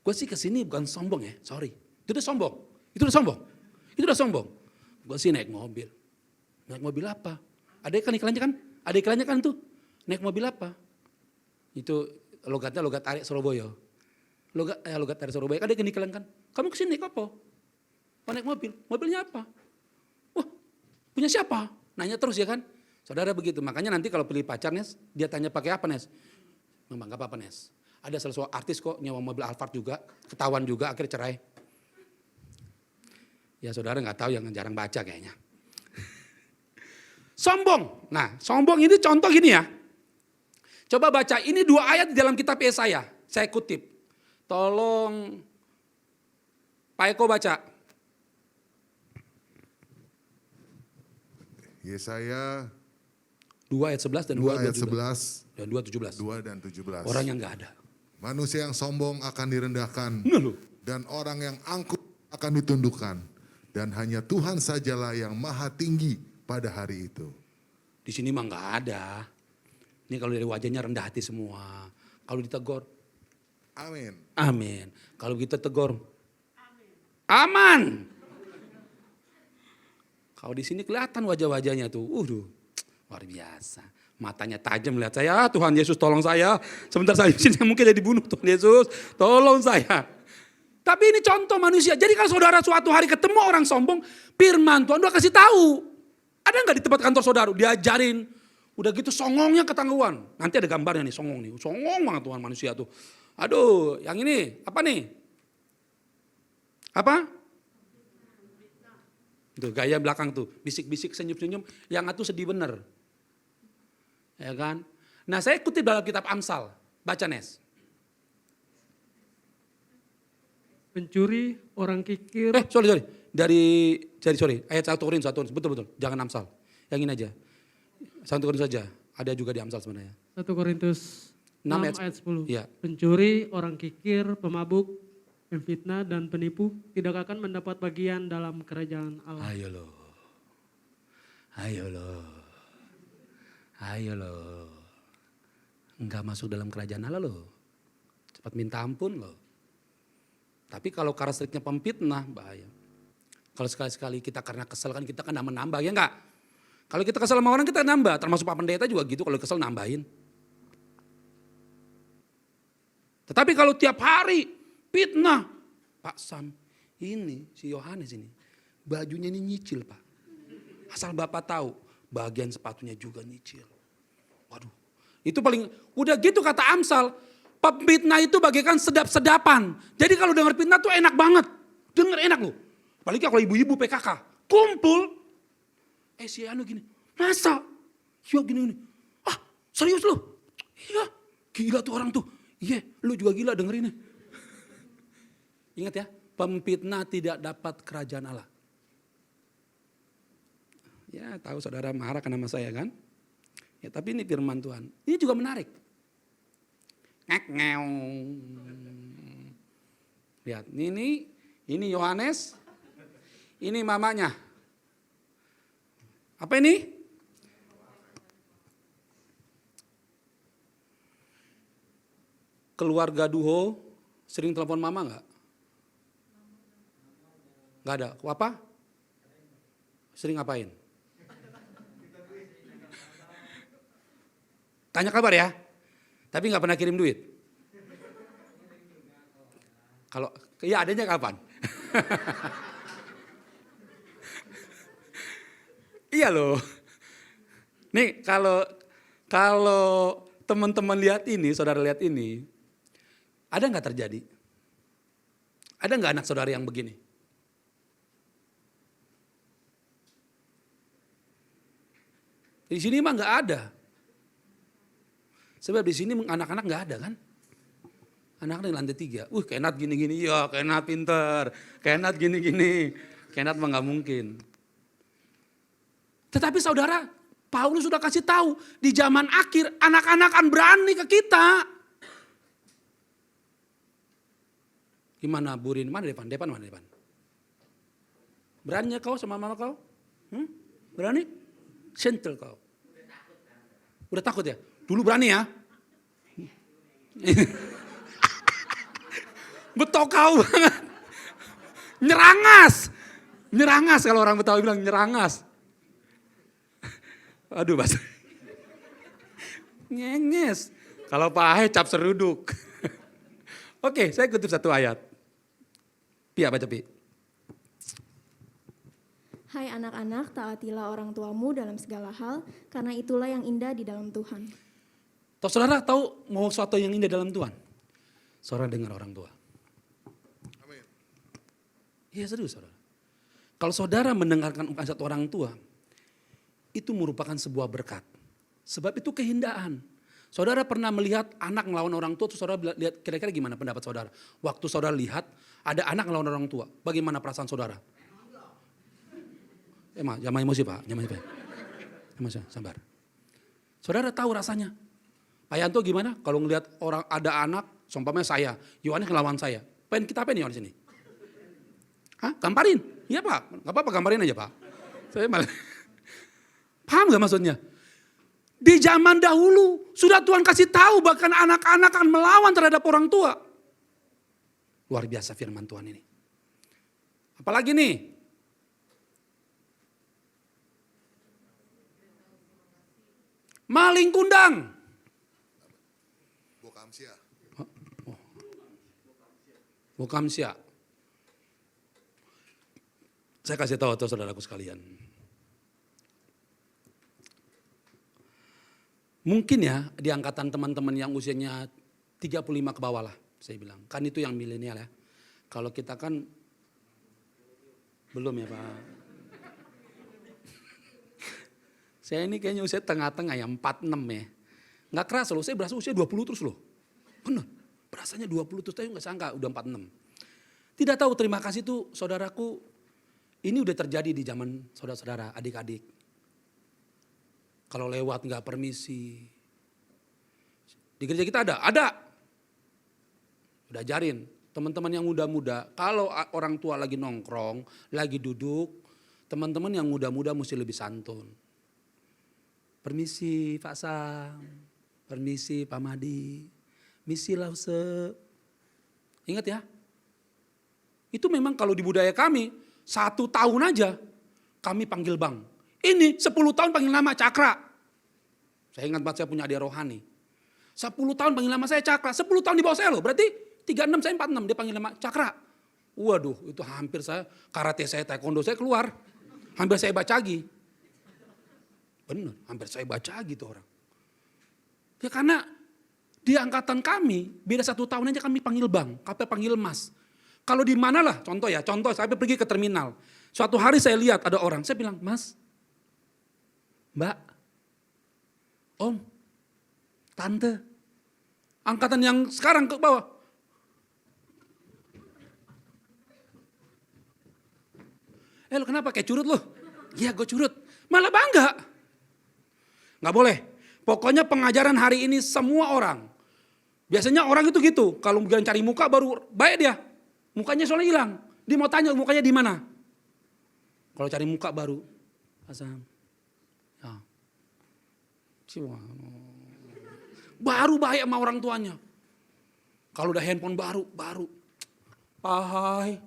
Gue sih kesini bukan sombong ya, sorry. Itu udah sombong. Gue sih naik mobil. Naik mobil apa? Ada iklannya kan tuh. Naik mobil apa? Itu logatnya logat arek Surabaya. Logat arek Surabaya. Kan dia iklan kan. Kamu kesini naik apa? Oh, naik mobil. Mobilnya apa? Wah, punya siapa? Nanya terus ya kan. Saudara begitu. Makanya nanti kalau pilih pacar Nes, dia tanya pakai apa Nes? Memang gak apa-apa Nes. Ada salah satu artis kok nyewa mobil Alphard juga. Ketahuan juga akhirnya cerai. Ya saudara gak tahu yang jarang baca kayaknya. Sombong. Nah sombong ini contoh gini ya. Coba baca, ini 2 ayat di dalam kitab Yesaya. Saya kutip. Tolong Pak Eko baca. Yesaya 2 ayat 11 dan 2 2 ayat 11. 11, Dan 2 17. 2 dan 17. Orang yang gak ada. Manusia yang sombong akan direndahkan Nah, loh. dan orang yang angkuh akan ditundukkan. Dan hanya Tuhan sajalah yang maha tinggi pada hari itu. Di sini mah nggak ada. Ini kalau dari wajahnya rendah hati semua. Kalau ditegur, Amin. amin. Kalau kita tegur, aman. Kalau di sini kelihatan wajah-wajahnya tuh, luar biasa. Matanya tajam lihat saya, Tuhan Yesus tolong saya. Sebentar saya di sini mungkin jadi dibunuh, Tuhan Yesus tolong saya. Tapi ini contoh manusia. Jadi kalau saudara suatu hari ketemu orang sombong, firman Tuhan udah kasih tahu. Ada nggak di tempat kantor saudara diajarin, udah gitu songongnya ketangguhan. Nanti ada gambarnya nih, songong nih. Songong banget Tuhan manusia tuh. Aduh, yang ini apa nih? Apa? Tuh gaya belakang tuh, bisik-bisik senyum-senyum, yang itu sedih bener. Ya kan? Nah saya kutip dalam kitab Amsal, baca Nes. Pencuri, orang kikir. Sorry. Dari ayat 1 Korintus, betul, jangan Amsal. Yang ini aja. 1 Korintus saja, ada juga di Amsal sebenarnya. 1 Korintus 6 ayat 10. Iya. Pencuri, orang kikir, pemabuk, pemfitnah dan penipu tidak akan mendapat bagian dalam kerajaan Allah. Ayo loh. Enggak masuk dalam kerajaan Allah loh. Cepat minta ampun loh. Tapi kalau karakteristiknya pemfitnah bahaya. Kalau sekali-sekali kita karena kesel kan kita kan menambah, ya enggak? Kalau kita kesel sama orang kita nambah, termasuk Pak Pendeta juga gitu kalau kesel nambahin. Tetapi kalau tiap hari fitnah, Pak Sam, ini si Yohanes ini, bajunya ini nyicil Pak. Asal Bapak tahu, bagian sepatunya juga nyicil. Waduh, itu paling, udah gitu kata Amsal, pemfitnah itu bagaikan sedap-sedapan. Jadi kalau dengar fitnah tuh enak banget, denger enak loh. Apalagi kalau ibu-ibu PKK, kumpul. Si Anu gini, masa? Yuk gini. Serius loh? Iya, gila tuh orang tuh. Iya, lu juga gila dengerinnya. Ingat ya, pemfitnah tidak dapat kerajaan Allah. Ya tahu saudara marah karena sama saya kan. Ya tapi ini firman Tuhan. Ini juga menarik. Lihat, ini Yohanes. Ini mamanya. Apa ini? Keluarga Duho sering telepon mama enggak? Enggak ada. Apa? Sering ngapain? Tanya kabar ya. Tapi enggak pernah kirim duit. Kalau ya adanya kapan? Iya loh. Nih kalau teman-teman lihat ini, saudara lihat ini, ada nggak terjadi? Ada nggak anak saudara yang begini? Di sini mah nggak ada. Sebab di sini anak-anak nggak ada kan? Anak-anak di lantai 3. Kenat gini-gini, ya Kenat pinter. Kenat gini-gini. Kenat mah nggak mungkin. Tetapi saudara, Paulus sudah kasih tahu di zaman akhir anak-anak akan berani ke kita. Gimana Burin? Mana Depan? Mana Depan? Berani kau sama mama kau? Berani? Sentel kau. Udah takut ya? Dulu berani ya? Betul kau banget. Nyerangas kalau orang Betawi bilang nyerangas. Aduh bahasa. Nyenges. Kalau Pak Ahe cap seruduk. Oke, saya kutip satu ayat. Pia baca Pi. Hai anak-anak, taatilah orang tuamu dalam segala hal, karena itulah yang indah di dalam Tuhan. Saudara tahu mau sesuatu yang indah dalam Tuhan? Saudara dengar orang tua. Amin. Iya serius saudara. Kalau saudara mendengarkan ungkapan satu orang tua, itu merupakan sebuah berkat. Sebab itu keindahan. Saudara pernah melihat anak ngelawan orang tua, terus saudara lihat kira-kira gimana pendapat saudara? Waktu saudara lihat ada anak ngelawan orang tua, bagaimana perasaan saudara? Jangan emosi Pak, jangan emosi. Emosi, sabar. Saudara tahu rasanya. Pak Yanto gimana kalau ngelihat orang ada anak, seumpamanya saya, Yohanes ngelawan saya. Pengen kita apain Yohanes ini? Gamparin? Iya Pak, gak apa-apa gamparin aja Pak. Saya malah, paham gak maksudnya? Di zaman dahulu sudah Tuhan kasih tahu bahkan anak-anak akan melawan terhadap orang tua. Luar biasa firman Tuhan ini. Apalagi nih? Maling kundang. Bokamsia. Bokamsia. Saya kasih tahu saudaraku sekalian. Mungkin ya di angkatan teman-teman yang usianya 35 ke bawah lah saya bilang. Kan itu yang milenial ya. Kalau kita kan belum ya Pak. Saya ini kayaknya usia tengah-tengah ya 46 ya. Nggak kerasa loh, saya berasa usia 20 terus loh. Benar, berasanya 20 terus, tapi nggak sangka udah 46. Tidak tahu terima kasih tuh saudaraku, ini udah terjadi di zaman saudara-saudara, adik-adik. Kalau lewat nggak permisi. Di gereja kita ada. Udah ajarin teman-teman yang muda-muda, kalau orang tua lagi nongkrong, lagi duduk, teman-teman yang muda-muda mesti lebih santun. Permisi Pak Sam, permisi Pak Madi, misi lause. Ingat ya, itu memang kalau di budaya kami, 1 tahun aja kami panggil bang. Ini 10 tahun panggil nama Cakra. Saya ingat banget saya punya adik rohani. 10 tahun panggil nama saya Cakra, 10 tahun di bawah saya loh, berarti 36 saya 46, dia panggil nama Cakra. Waduh, itu hampir saya, karate saya, taekwondo saya keluar. Hampir saya bacagi. Benar, hampir saya bacagi tuh orang. Ya karena di angkatan kami, beda 1 tahun aja kami panggil bang, kami panggil mas. Kalau di mana lah, contoh saya pergi ke terminal. Suatu hari saya lihat ada orang, saya bilang, mas, mbak, om, tante, angkatan yang sekarang ke bawah. Lo kenapa kayak curut lo? Iya gue curut, malah bangga. Nggak boleh, pokoknya pengajaran hari ini semua orang. Biasanya orang itu gitu, kalau bukan cari muka baru baik dia. Mukanya soalnya hilang, dia mau tanya mukanya di mana. Kalau cari muka baru, Asam, ya. Baru baik sama orang tuanya. Kalau udah handphone baru. Pak Hai,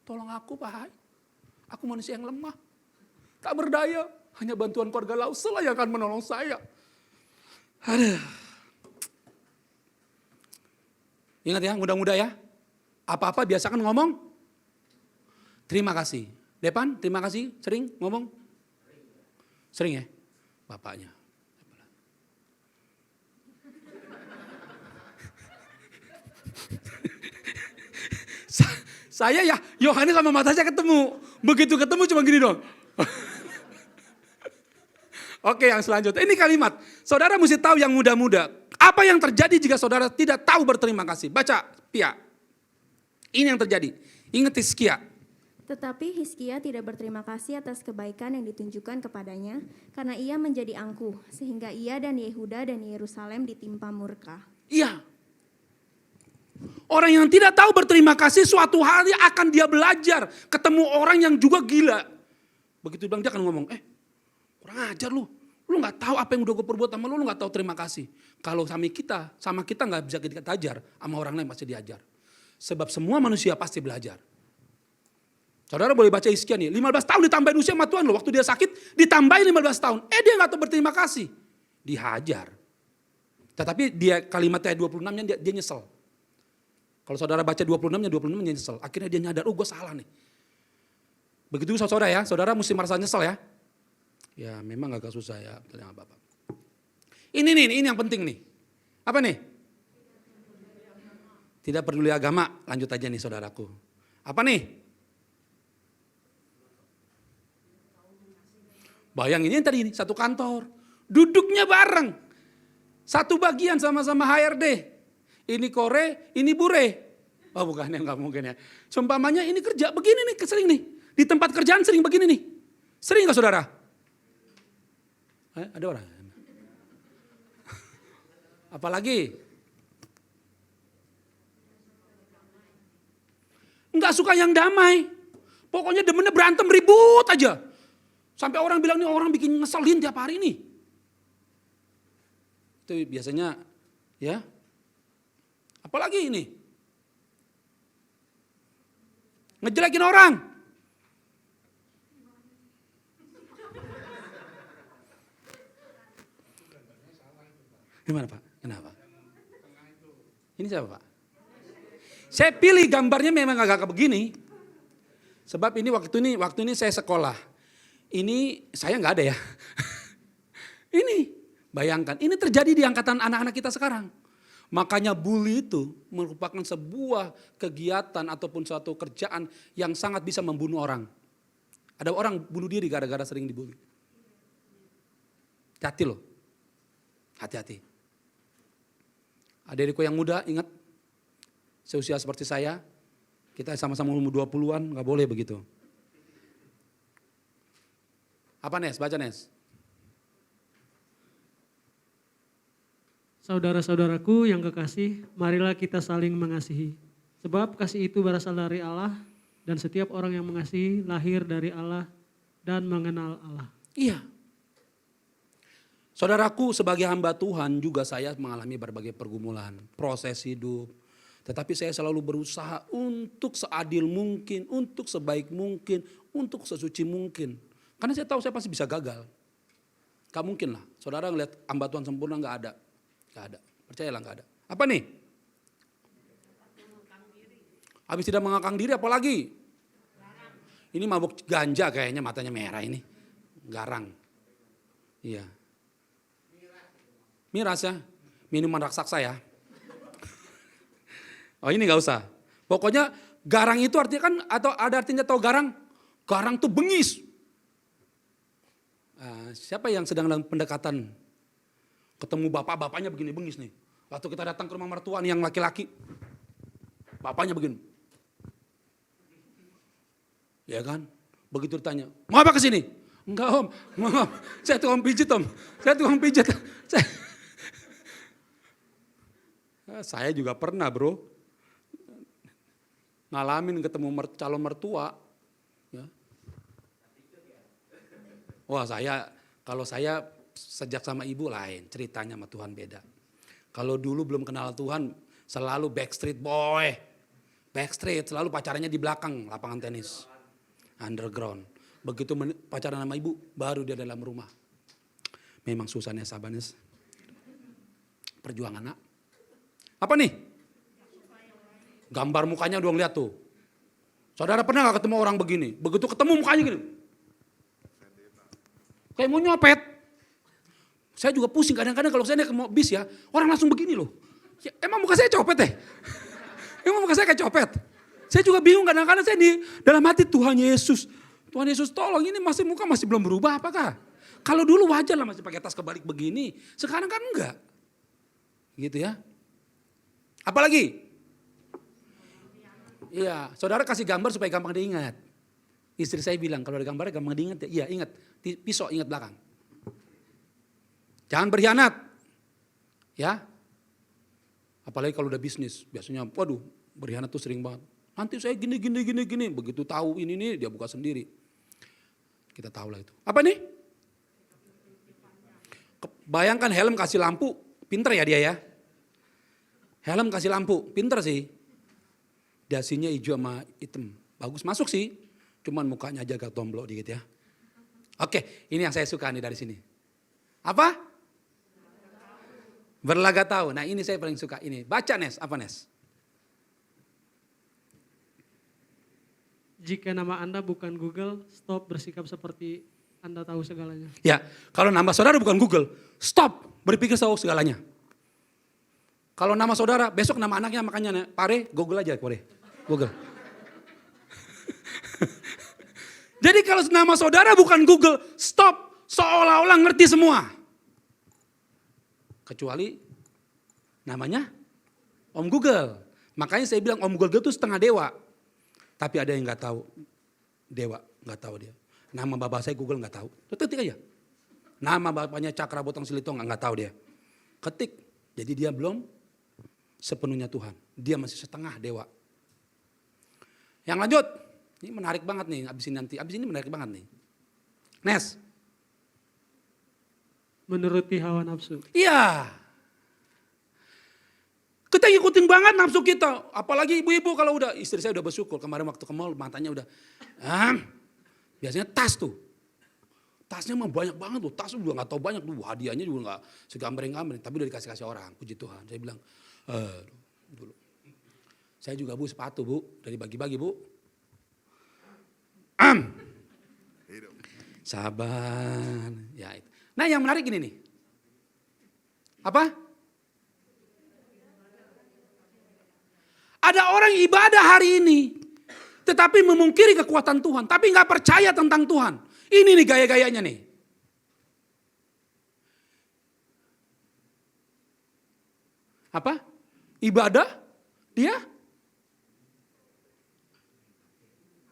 tolong aku Pak Hai. Aku manusia yang lemah, tak berdaya. Hanya bantuan keluarga lause lah yang akan menolong saya. Aduh. Ingat ya, muda-muda ya. Apa-apa biasakan ngomong. Terima kasih. Depan, terima kasih. Sering ngomong? Sering ya? Bapaknya. Saya ya, Yohanes sama mata saya ketemu. Begitu ketemu cuma gini dong. Oke, yang selanjutnya. Ini kalimat. Saudara mesti tahu yang muda-muda. Apa yang terjadi jika saudara tidak tahu berterima kasih? Baca, Pia. Ini yang terjadi. Ingat Hizkia. Tetapi Hizkia tidak berterima kasih atas kebaikan yang ditunjukkan kepadanya, karena ia menjadi angkuh, sehingga ia dan Yehuda dan Yerusalem ditimpa murka. Iya. Orang yang tidak tahu berterima kasih suatu hari akan dia belajar. Ketemu orang yang juga gila. Begitu bilang dia akan ngomong, kurang ajar lu gak tahu apa yang udah gue perbuat sama lu gak tahu terima kasih. Kalau sama kita gak bisa kita ajar, sama orang lain pasti diajar. Sebab semua manusia pasti belajar. Saudara boleh baca Hizkia nih, 15 tahun ditambahin usia sama Tuhan loh. Waktu dia sakit ditambahin 15 tahun. Dia gak tahu berterima kasih. Dihajar. Tetapi dia kalimatnya 26-nya dia nyesel. Kalau saudara baca 26-nya dia nyesel. Akhirnya dia nyadar, gue salah nih. Begitu saudara ya, saudara mesti merasa nyesel ya. Ya memang agak susah ya. Bapak. Ini yang penting nih. Apa nih? Tidak peduli agama. Lanjut aja nih saudaraku. Apa nih? Bayangin ini tadi ini, satu kantor. Duduknya bareng. Satu bagian sama-sama HRD. Ini kore, ini bure. Oh bukan, ya nggak mungkin ya. Seumpamanya ini kerja begini nih, sering nih. Di tempat kerjaan sering begini nih. Sering nggak saudara? Ada orang? Apalagi? Nggak suka yang damai. Pokoknya demennya berantem ribut aja. Sampai orang bilang nih orang bikin ngeselin tiap hari nih. Itu biasanya ya. Apalagi ini. Ngejelekin orang. Gimana Pak? Kenapa? Ini siapa Pak? Saya pilih gambarnya memang agak begini. Sebab ini waktu ini saya sekolah. Ini saya nggak ada ya. Ini bayangkan, ini terjadi di angkatan anak-anak kita sekarang. Makanya bully itu merupakan sebuah kegiatan ataupun suatu kerjaan yang sangat bisa membunuh orang. Ada orang bunuh diri gara-gara sering dibully. Hati-hati loh. Hati-hati. Adik-adikku yang muda ingat, seusia seperti saya, kita sama-sama umur 20-an, gak boleh begitu. Apa Nes? Baca Nes. Saudara-saudaraku yang kekasih, marilah kita saling mengasihi. Sebab kasih itu berasal dari Allah dan setiap orang yang mengasihi lahir dari Allah dan mengenal Allah. Iya. Saudaraku, sebagai hamba Tuhan juga saya mengalami berbagai pergumulan, proses hidup. Tetapi saya selalu berusaha untuk seadil mungkin, untuk sebaik mungkin, untuk sesuci mungkin. Karena saya tahu saya pasti bisa gagal. Gak mungkin lah, saudara ngeliat hamba Tuhan sempurna gak ada. Gak ada, percayalah gak ada. Apa nih? Habis tidak mengakang diri apalagi? Ini mabuk ganja kayaknya, matanya merah ini. Garang. Iya. Miras ya, minuman raksasa ya. Oh ini gak usah. Pokoknya garang itu artinya kan, atau ada artinya tahu garang? Garang tuh bengis. Siapa yang sedang dalam pendekatan? Ketemu bapaknya begini bengis nih. Waktu kita datang ke rumah mertua nih yang laki-laki. Bapaknya begini. Ya kan? Begitu ditanya, mau apa kesini? Enggak om, maaf. Saya tukang pijit om. Saya tukang pijit. Saya juga pernah bro, ngalamin ketemu calon mertua. Ya. Wah kalau saya sejak sama ibu lain, ceritanya sama Tuhan beda. Kalau dulu belum kenal Tuhan, selalu backstreet boy. Backstreet, selalu pacarannya di belakang lapangan tenis. Underground. Begitu pacaran sama ibu, baru dia dalam rumah. Memang susahnya sabanes. Perjuangan nak. Apa nih? Gambar mukanya doang lihat tuh. Saudara pernah gak ketemu orang begini? Begitu ketemu mukanya gini. Kayak mau nyopet. Saya juga pusing kadang-kadang kalau saya naik ke bis ya. Orang langsung begini loh. Ya, emang muka saya copet ya? Emang muka saya kayak copet? Saya juga bingung kadang-kadang saya di dalam hati Tuhan Yesus. Tuhan Yesus tolong ini muka masih belum berubah apakah? Kalau dulu wajar lah masih pakai tas kebalik begini. Sekarang kan enggak. Gitu ya. Apalagi? Iya, saudara kasih gambar supaya gampang diingat. Istri saya bilang kalau ada gambarnya gampang diingat ya. Iya ingat, pisau ingat belakang. Jangan berkhianat. Ya. Apalagi kalau udah bisnis, biasanya waduh berkhianat tuh sering banget. Nanti saya gini. Begitu tahu ini dia buka sendiri. Kita tahu lah itu. Apa nih? Bayangkan helm kasih lampu, pinter ya dia ya. Helm kasih lampu, pinter sih. Dasinya hijau sama hitam. Bagus masuk sih. Cuman mukanya aja agak tomblok dikit ya. Oke, ini yang saya suka nih dari sini. Apa? Berlaga tahu. Nah ini saya paling suka ini. Baca Nes, apa Nes? Jika nama Anda bukan Google, stop bersikap seperti Anda tahu segalanya. Ya, kalau nama saudara bukan Google, stop berpikir tahu segalanya. Kalau nama saudara, besok nama anaknya makanya Pare, Google aja Pare. Google. Jadi kalau nama saudara bukan Google, stop. Seolah-olah ngerti semua. Kecuali namanya Om Google. Makanya saya bilang Om Google itu setengah dewa. Tapi ada yang gak tahu. Dewa, gak tahu dia. Nama bapak saya Google gak tahu. Ketik aja. Nama bapaknya Cakra Botong Silitong gak tahu dia. Ketik. Jadi dia belum sepenuhnya Tuhan. Dia masih setengah dewa. Yang lanjut. Ini menarik banget nih. Abis ini menarik banget nih. Nes. Menuruti hawa nafsu. Iya. Kita ngikutin banget nafsu kita. Apalagi ibu-ibu kalau udah, istri saya udah bersyukur. Kemarin waktu ke mall matanya udah, biasanya tas tuh. Tasnya mah banyak banget tuh, tas juga gak tahu banyak tuh, hadiahnya juga gak segambreng-gambreng. Tapi udah dikasih-kasih orang, puji Tuhan. Saya bilang, dulu. Saya juga Bu sepatu Bu, udah dibagi-bagi Bu. Sabar. Ya, itu. Nah yang menarik ini nih. Apa? Ada orang ibadah hari ini, tetapi memungkiri kekuatan Tuhan, tapi gak percaya tentang Tuhan. Ini nih gaya-gayanya nih. Apa? Ibadah? Dia?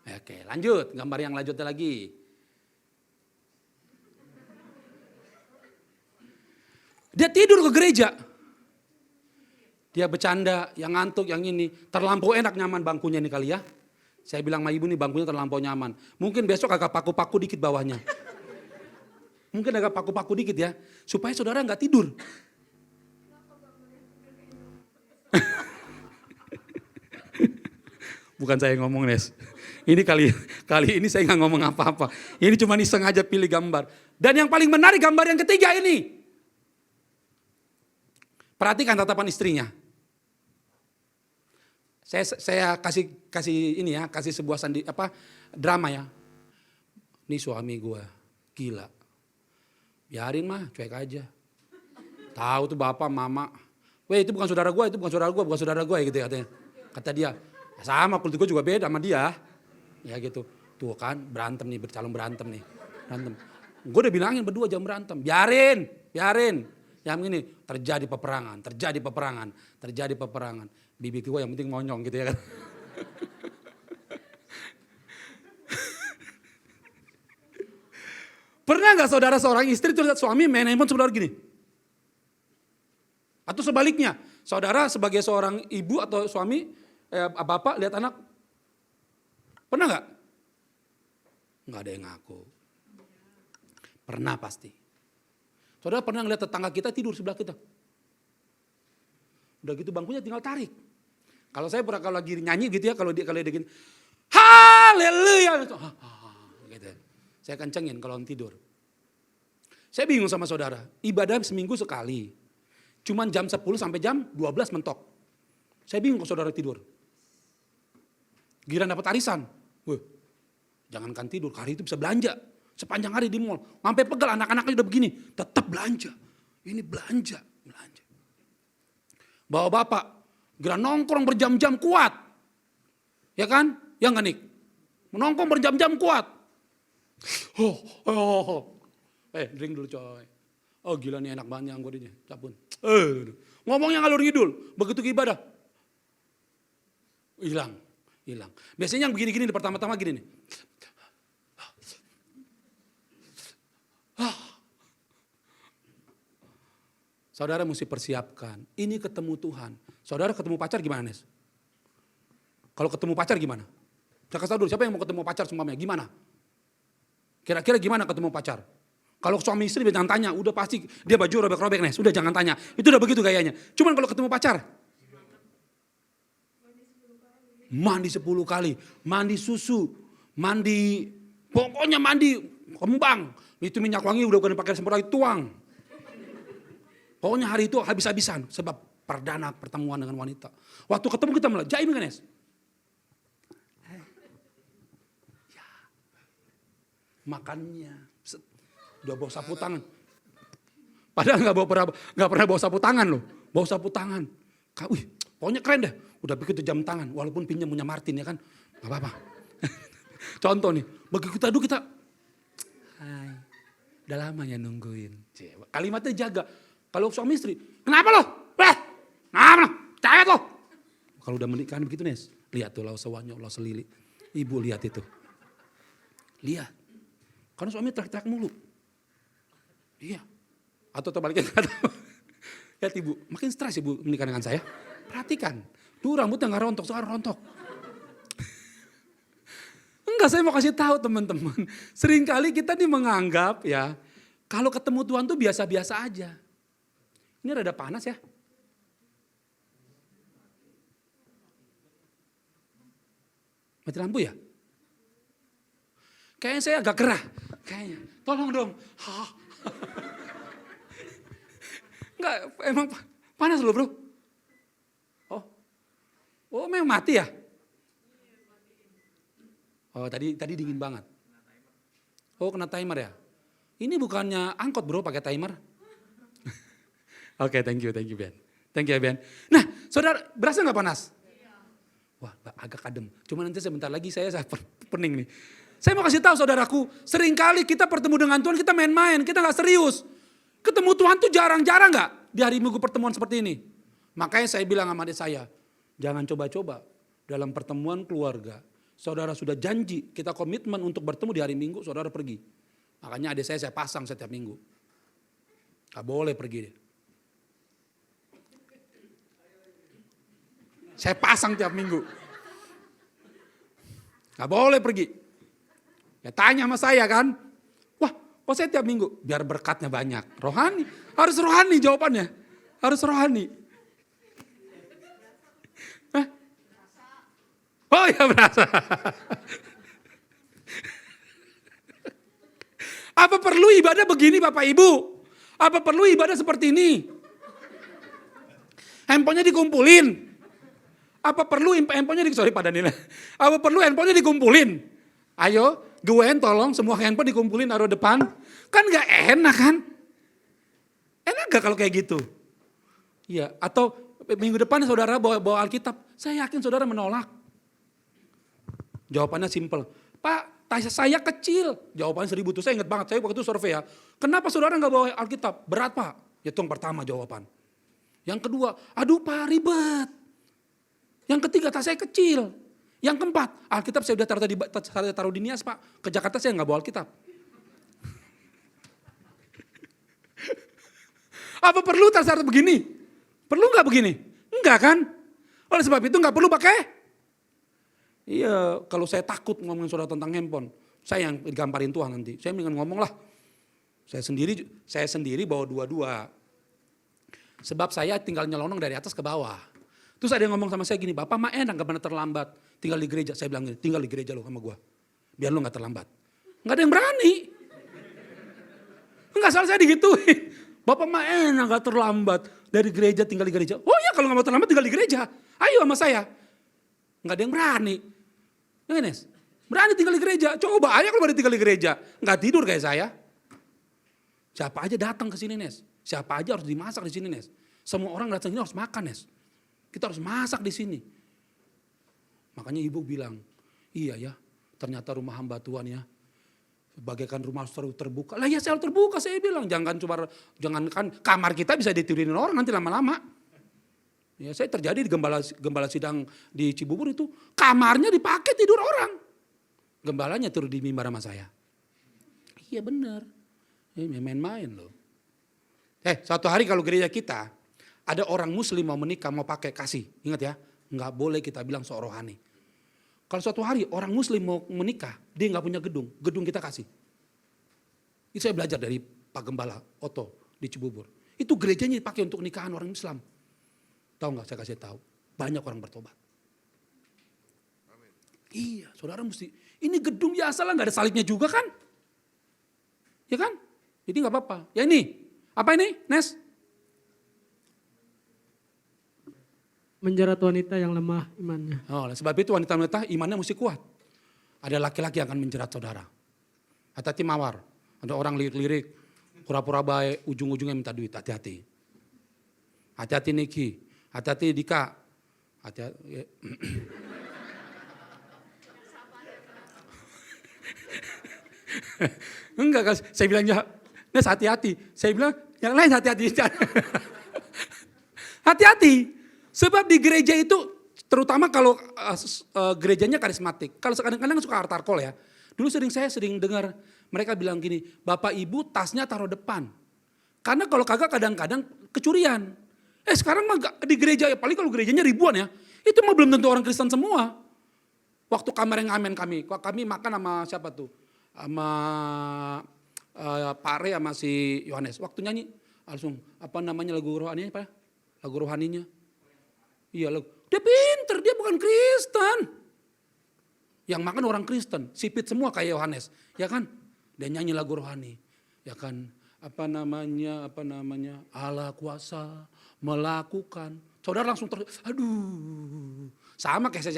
Oke, lanjut. Gambar yang lanjutnya lagi. Dia tidur ke gereja. Dia bercanda, yang ngantuk, yang ini. Terlampau enak nyaman bangkunya nih kali ya. Saya bilang sama ibu nih bangkunya terlampau nyaman. Mungkin besok agak paku-paku dikit bawahnya. Mungkin agak paku-paku dikit ya. Supaya saudara nggak tidur. Bukan saya ngomong Nes. Ini kali ini saya nggak ngomong apa-apa. Ini cuma iseng aja pilih gambar. Dan yang paling menarik gambar yang ketiga ini. Perhatikan tatapan istrinya. Saya kasih ini ya, kasih sebuah drama ya. Ini suami gue gila. Biarin mah, cuek aja. Tahu tuh bapak, mama. Weh itu bukan saudara gue, itu bukan saudara gue, bukan saudara gue gitu ya katanya. Kata dia, sama kultur gue juga beda sama dia. Ya gitu. Tuh kan berantem nih, bercalon berantem nih. Berantem. Gue udah bilangin berdua jangan berantem. Biarin. Yang ini terjadi peperangan. Bibi gue yang penting monyong gitu ya kan. Pernah gak saudara seorang istri tuh lihat suami main handphone saudara gini? Atau sebaliknya, saudara sebagai seorang ibu atau suami, bapak lihat anak, pernah gak? Gak ada yang ngaku. Pernah pasti. Saudara pernah ngeliat tetangga kita tidur sebelah kita? Udah gitu bangkunya tinggal tarik. Kalau saya pernah kalau lagi nyanyi gitu ya, kalau dia gini, haleluya, gitu. Saya kencengin kalau tidur. Saya bingung sama saudara, ibadah seminggu sekali. Cuman jam 10 sampai jam 12 mentok. Saya bingung kalau saudara tidur. Giliran dapat arisan. Jangankan tidur, hari itu bisa belanja. Sepanjang hari di mall. Sampai pegal anak-anaknya udah begini. Tetap belanja. Ini belanja. Bawa bapak. Giliran nongkrong berjam-jam kuat. Ya kan? Ya enggak Nik? Nongkrong berjam-jam kuat. Drink dulu coy. Oh gila nih enak banget yang gue ini. Capun. Ngomongnya ngalur ngidul. Begitu ke ibadah. Hilang. Biasanya yang begini-gini pertama-tama gini nih. Saudara mesti persiapkan. Ini ketemu Tuhan. Saudara ketemu pacar gimana Nes? Kalau ketemu pacar gimana? Saya kasih tahu dulu, siapa yang mau ketemu pacar semuanya? Gimana? Kira-kira gimana ketemu pacar? Kalau suami istri jangan tanya, udah pasti dia baju robek-robek Nes. Udah jangan tanya, itu udah begitu gayanya. Cuman kalau ketemu pacar, mandi 10 kali, mandi susu, pokoknya mandi kembang. Itu minyak wangi udah bukan dipakai semprot lagi, tuang. Pokoknya hari itu habis-habisan sebab perdana pertemuan dengan wanita. Waktu ketemu kita mulai, jaim kan Nes? Ya. Makannya, udah bawa sapu tangan. Padahal nggak pernah bawa sapu tangan loh, bawa sapu tangan. Pokoknya keren deh. Udah begitu jam tangan, walaupun pinjam punya Martin ya kan, nggak apa-apa. Contoh nih, begitu kita duduk kita, hai, udah lama ya nungguin. Kalimatnya jaga. Kalau suami istri, kenapa lo? Kenapa lo? Cayat lo? Kalau udah menikah begitu Nes, lihat tuh lau sewanya, lau selili. Ibu lihat itu. Lihat. Karena suami teriak-teriak mulu. Iya. Atau terbaliknya kata. Lihat ibu, makin stres ibu menikah dengan saya. Perhatikan. Dulu rambutnya gak rontok, sekarang rontok. Enggak, saya mau kasih tahu teman-teman. Seringkali kita nih menganggap ya, kalau ketemu Tuhan tuh biasa-biasa aja. Ini rada panas ya. Mati lampu ya? Kayaknya saya agak gerah. Kayaknya. Tolong dong. Enggak, emang panas loh bro. Oh memang mati ya? Oh tadi dingin banget. Oh kena timer ya? Ini bukannya angkot bro pakai timer? Oke, thank you Ben. Thank you Ben. Nah saudara berasa nggak panas? Wah agak adem. Cuma nanti sebentar lagi saya pening nih. Saya mau kasih tahu saudaraku, seringkali kita bertemu dengan Tuhan kita main-main, kita nggak serius. Ketemu Tuhan tuh jarang-jarang nggak di hari Minggu pertemuan seperti ini. Makanya saya bilang sama adik saya, jangan coba-coba dalam pertemuan keluarga. Saudara sudah janji, kita komitmen untuk bertemu di hari Minggu, saudara pergi. Makanya adik saya pasang setiap minggu. Gak boleh pergi deh. Saya pasang tiap minggu. Gak boleh pergi. Ya tanya sama saya kan. Wah kok saya tiap minggu? Biar berkatnya banyak. Rohani. Harus rohani jawabannya. Harus rohani. Hah? Oh ya berasa. Apa perlu ibadah begini Bapak Ibu? Apa perlu ibadah seperti ini? Handphonenya dikumpulin. Apa perlu handphonenya Apa perlu handphonenya dikumpulin? Ayo, Gwen tolong semua handphone dikumpulin taruh depan. Kan gak enak kan? Enak gak kalau kayak gitu? Iya, atau minggu depan saudara bawa Alkitab. Saya yakin saudara menolak. Jawabannya simpel. Pak, saya kecil. Jawabannya 1000 tuh. Saya ingat banget, saya waktu itu survei ya. Kenapa saudara gak bawa Alkitab? Berat Pak. Itu yang pertama jawaban. Yang kedua, aduh Pak ribet. Yang ketiga, tas saya kecil. Yang keempat, Alkitab saya udah taruh di Nias Pak. Ke Jakarta saya gak bawa Alkitab. Apa perlu tas begini? Perlu gak begini? Enggak kan? Oleh sebab itu gak perlu pakai. Iya, kalau saya takut ngomongin saudara tentang handphone, saya yang digamparin Tuhan nanti. Saya mendingan ngomong lah. Saya sendiri bawa dua-dua. Sebab saya tinggal nyelonong dari atas ke bawah. Terus ada yang ngomong sama saya gini, Bapak mah enak gak pernah terlambat. Tinggal di gereja. Saya bilang gini, tinggal di gereja lo sama gue. Biar lo gak terlambat. Gak ada yang berani. Enggak salah saya digituin. Bapak mah enak gak terlambat. Dari gereja tinggal di gereja. Oh ya kalau gak mau terlambat tinggal di gereja. Ayo sama saya. Gak ada yang berani. Nes, berani tinggal di gereja. Coba aja kalau berani tinggal di gereja. Gak tidur kayak saya. Siapa aja datang ke sini Nes. Siapa aja harus dimasak di sini Nes. Semua orang datang sini harus makan Nes. Kita harus masak di sini. Makanya ibu bilang, iya ya ternyata rumah hamba Tuhan ya. Bagaikan rumah selalu terbuka. Lah ya selalu terbuka saya bilang. Jangan kan kamar kita bisa ditidurin orang nanti lama-lama. Ya saya terjadi di gembala sidang di Cibubur itu. Kamarnya dipakai tidur orang. Gembalanya turun di mimbar sama saya. Iya benar. Main-main loh. Suatu hari kalau gereja kita. Ada orang muslim mau menikah, mau pakai kasih. Ingat ya, nggak boleh kita bilang sok rohani. Kalau suatu hari orang muslim mau menikah, dia nggak punya gedung kita kasih. Itu saya belajar dari Pak Gembala Otto di Cibubur. Itu gerejanya dipakai untuk nikahan orang Islam. Tahu nggak saya kasih tahu, banyak orang bertobat. Amin. Iya, saudara mesti, ini gedung biasa lah nggak ada salibnya juga kan? Ya kan? Jadi nggak apa-apa. Ya ini, apa ini, Nes? Menjerat wanita yang lemah imannya. Oh, sebab itu wanita-wanita imannya mesti kuat. Ada laki-laki yang akan menjerat saudara. Hati-hati mawar. Ada orang lirik-lirik, pura-pura baik, ujung-ujungnya minta duit. Hati-hati. Hati-hati Niki. Hati-hati Dika. Hati-hati. Enggak, saya bilang ya, Nes hati-hati. Saya bilang yang lain hati-hati. Hati-hati. Sebab di gereja itu, terutama kalau gerejanya karismatik. Kalau kadang-kadang suka artarkol ya. Dulu saya sering dengar mereka bilang gini, Bapak Ibu tasnya taruh depan. Karena kalau kagak kadang-kadang kecurian. Sekarang mah di gereja, paling kalau gerejanya ribuan ya. Itu mah belum tentu orang Kristen semua. Waktu kamar yang ngamen kami makan sama siapa tuh? Sama Pak Re sama si Yohanes. Waktu nyanyi langsung apa namanya lagu rohaninya apa ya? Lagu rohaninya. Iya, dia pinter, dia bukan Kristen. Yang makan orang Kristen, sipit semua kayak Yohanes, ya kan? Dia nyanyi lagu rohani, ya kan? Apa namanya? Allah kuasa melakukan. Saudara langsung aduh. Sama kayak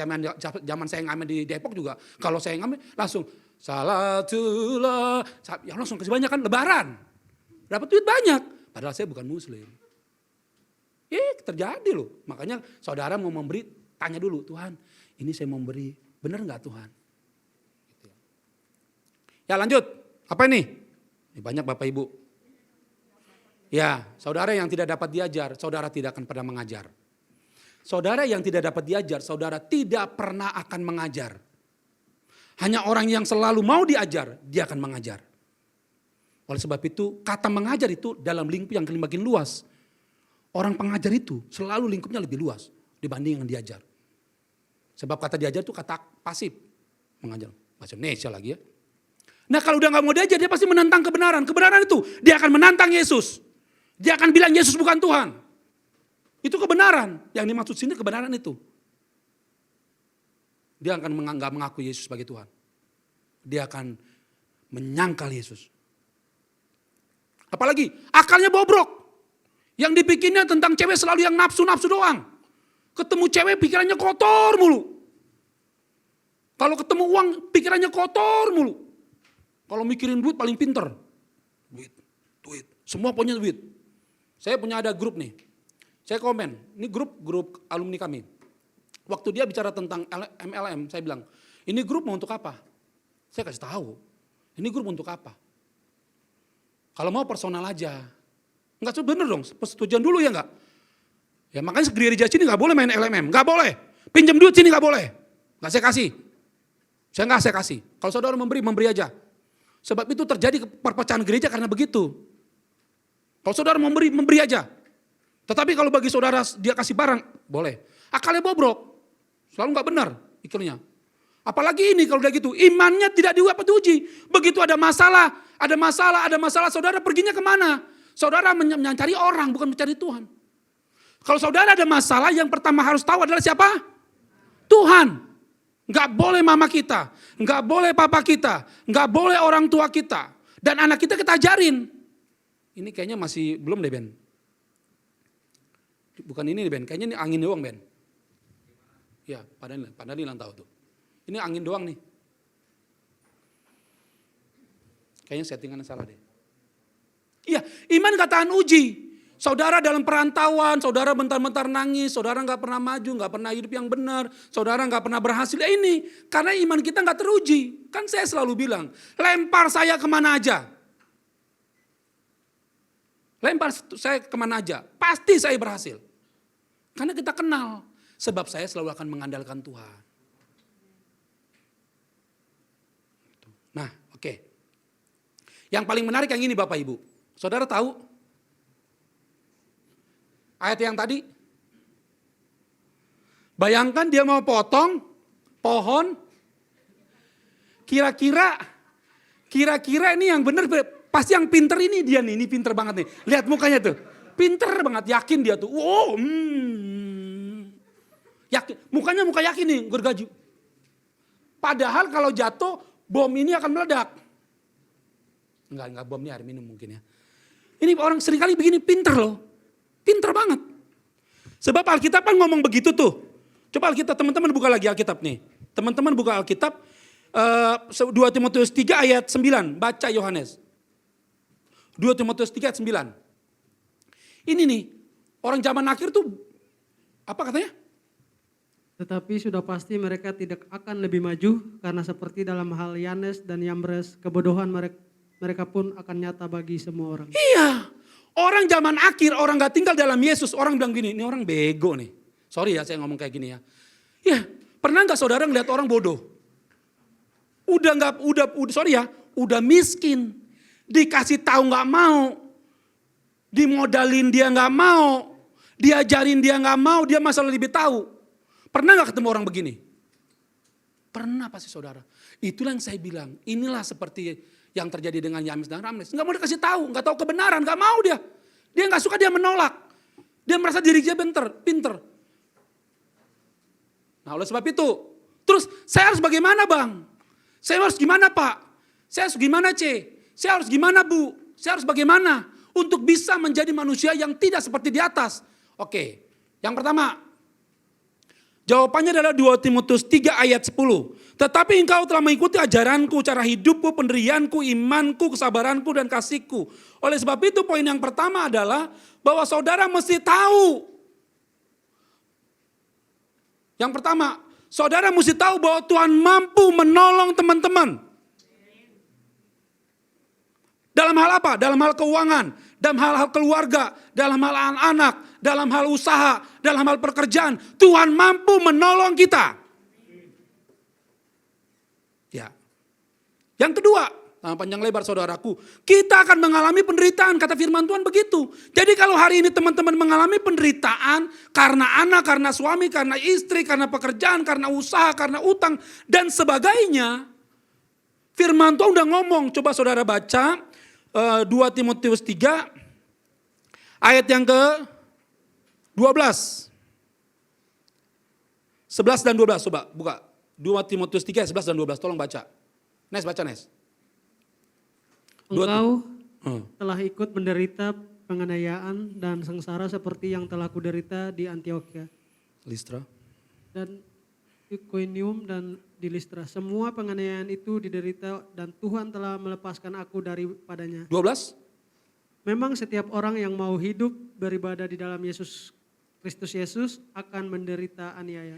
zaman saya ngamen di Depok juga. Kalau saya ngamen langsung salatullah, ya langsung kebanyakan lebaran. Dapat duit banyak, padahal saya bukan muslim. Terjadi loh. Makanya saudara mau memberi, tanya dulu, Tuhan, ini saya mau beri, benar nggak Tuhan? Ya lanjut, apa ini? Ini banyak Bapak Ibu. Ya, saudara yang tidak dapat diajar, saudara tidak akan pernah mengajar. Saudara yang tidak dapat diajar, saudara tidak pernah akan mengajar. Hanya orang yang selalu mau diajar, dia akan mengajar. Oleh sebab itu, kata mengajar itu dalam lingkup yang makin luas. Orang pengajar itu selalu lingkupnya lebih luas dibanding yang diajar. Sebab kata diajar itu kata pasif. Mengajar, bahasa Indonesia lagi ya. Nah kalau udah gak mau diajar, dia pasti menantang kebenaran. Kebenaran itu, dia akan menantang Yesus. Dia akan bilang Yesus bukan Tuhan. Itu kebenaran. Yang dimaksud sini kebenaran itu. Dia akan nggak mengaku Yesus sebagai Tuhan. Dia akan menyangkal Yesus. Apalagi akalnya bobrok. Yang dipikirnya tentang cewek selalu yang nafsu-nafsu doang. Ketemu cewek pikirannya kotor mulu. Kalau ketemu uang pikirannya kotor mulu. Kalau mikirin duit paling pinter. Duit. Semua punya duit. Saya punya ada grup nih. Saya komen, ini grup alumni kami. Waktu dia bicara tentang MLM, saya bilang, ini grup mau untuk apa? Saya kasih tahu, ini grup untuk apa? Kalau mau personal aja. Enggak bener dong, persetujuan dulu ya enggak? Ya makanya gereja sini enggak boleh main LMM, enggak boleh. Pinjam duit sini enggak boleh. Enggak saya kasih. Saya kasih. Kalau saudara memberi aja. Sebab itu terjadi perpecahan gereja karena begitu. Kalau saudara memberi aja. Tetapi kalau bagi saudara dia kasih barang, boleh. Akalnya bobrok. Selalu enggak benar pikirnya. Apalagi ini kalau udah gitu, imannya tidak diuji. Begitu ada masalah, saudara perginya kemana? Saudara mencari orang, bukan mencari Tuhan. Kalau saudara ada masalah, yang pertama harus tahu adalah siapa? Tuhan. Enggak boleh mama kita, enggak boleh papa kita, enggak boleh orang tua kita. Dan anak kita ajarin. Ini kayaknya masih belum deh Ben. Bukan ini Ben, kayaknya ini angin doang Ben. Ya, padahal Nilan tahu tuh. Ini angin doang nih. Kayaknya settingannya salah deh. Iya, iman kataan uji. Saudara dalam perantauan, saudara bentar-bentar nangis, saudara gak pernah maju, gak pernah hidup yang benar, saudara gak pernah berhasil. Ini karena iman kita gak teruji. Kan saya selalu bilang, lempar saya kemana aja. Lempar saya kemana aja, pasti saya berhasil. Karena kita kenal, sebab saya selalu akan mengandalkan Tuhan. Nah, oke. Yang paling menarik yang ini Bapak Ibu. Saudara tahu ayat yang tadi? Bayangkan dia mau potong pohon. Kira-kira ini yang benar, pasti yang pinter ini dia nih, ini pinter banget nih. Lihat mukanya tuh. Pinter banget, yakin dia tuh. Wow, yakin. Mukanya muka yakin nih, gergaji. Padahal kalau jatuh, bom ini akan meledak. Enggak bom ini air minum mungkin ya. Ini orang seringkali begini pinter loh. Pinter banget. Sebab Alkitab kan ngomong begitu tuh. Coba Alkitab, teman-teman buka lagi Alkitab nih. Teman-teman buka Alkitab, 2 Timotius 3 ayat 9, baca Yohanes. 2 Timotius 3 ayat 9. Ini nih, orang zaman akhir tuh, apa katanya? Tetapi sudah pasti mereka tidak akan lebih maju, karena seperti dalam hal Yanes dan Yambres, kebodohan mereka pun akan nyata bagi semua orang. Iya, orang zaman akhir, orang gak tinggal dalam Yesus, orang bilang gini, ini orang bego nih. Sorry ya saya ngomong kayak gini ya. Ya, pernah gak saudara ngeliat orang bodoh? Udah miskin, dikasih tahu gak mau. Dimodalin dia gak mau, diajarin dia gak mau, dia masalah lebih tahu. Pernah gak ketemu orang begini? Pernah pasti saudara. Itulah yang saya bilang, inilah seperti yang terjadi dengan Yames dan Ramles. Gak mau dikasih tahu, gak tahu kebenaran, gak mau dia. Dia gak suka, dia menolak. Dia merasa diri dia pinter. Nah oleh sebab itu, Terus saya harus bagaimana Bang? Saya harus gimana Pak? Saya harus gimana C? Saya harus gimana Bu? Saya harus bagaimana? Untuk bisa menjadi manusia yang tidak seperti di atas. Oke, yang pertama. Jawabannya adalah 2 Timotius 3 ayat 10. Tetapi engkau telah mengikuti ajaranku, cara hidupku, pendirianku, imanku, kesabaranku, dan kasihku. Oleh sebab itu poin yang pertama adalah bahwa saudara mesti tahu. Yang pertama, saudara mesti tahu bahwa Tuhan mampu menolong teman-teman. Dalam hal apa? Dalam hal keuangan, dalam hal keluarga, dalam hal anak-anak, dalam hal usaha, dalam hal pekerjaan. Tuhan mampu menolong kita. Ya. Yang kedua, panjang lebar saudaraku, kita akan mengalami penderitaan, kata firman Tuhan begitu. Jadi kalau hari ini teman-teman mengalami penderitaan karena anak, karena suami, karena istri, karena pekerjaan, karena usaha, karena utang, dan sebagainya. Firman Tuhan udah ngomong, coba saudara baca 2 Timotius 3 ayat yang ke 12. 11 dan 12 coba buka. 2 Timotius 3 11 dan 12 tolong baca. Nes baca Nes. Engkau telah ikut menderita penganiayaan dan sengsara seperti yang telah kuderita di Antioquia Listra. dan Iconium dan di Listra. Semua penganiayaan itu diderita dan Tuhan telah melepaskan aku daripadanya. 12. Memang setiap orang yang mau hidup beribadah di dalam Kristus Yesus akan menderita aniaya.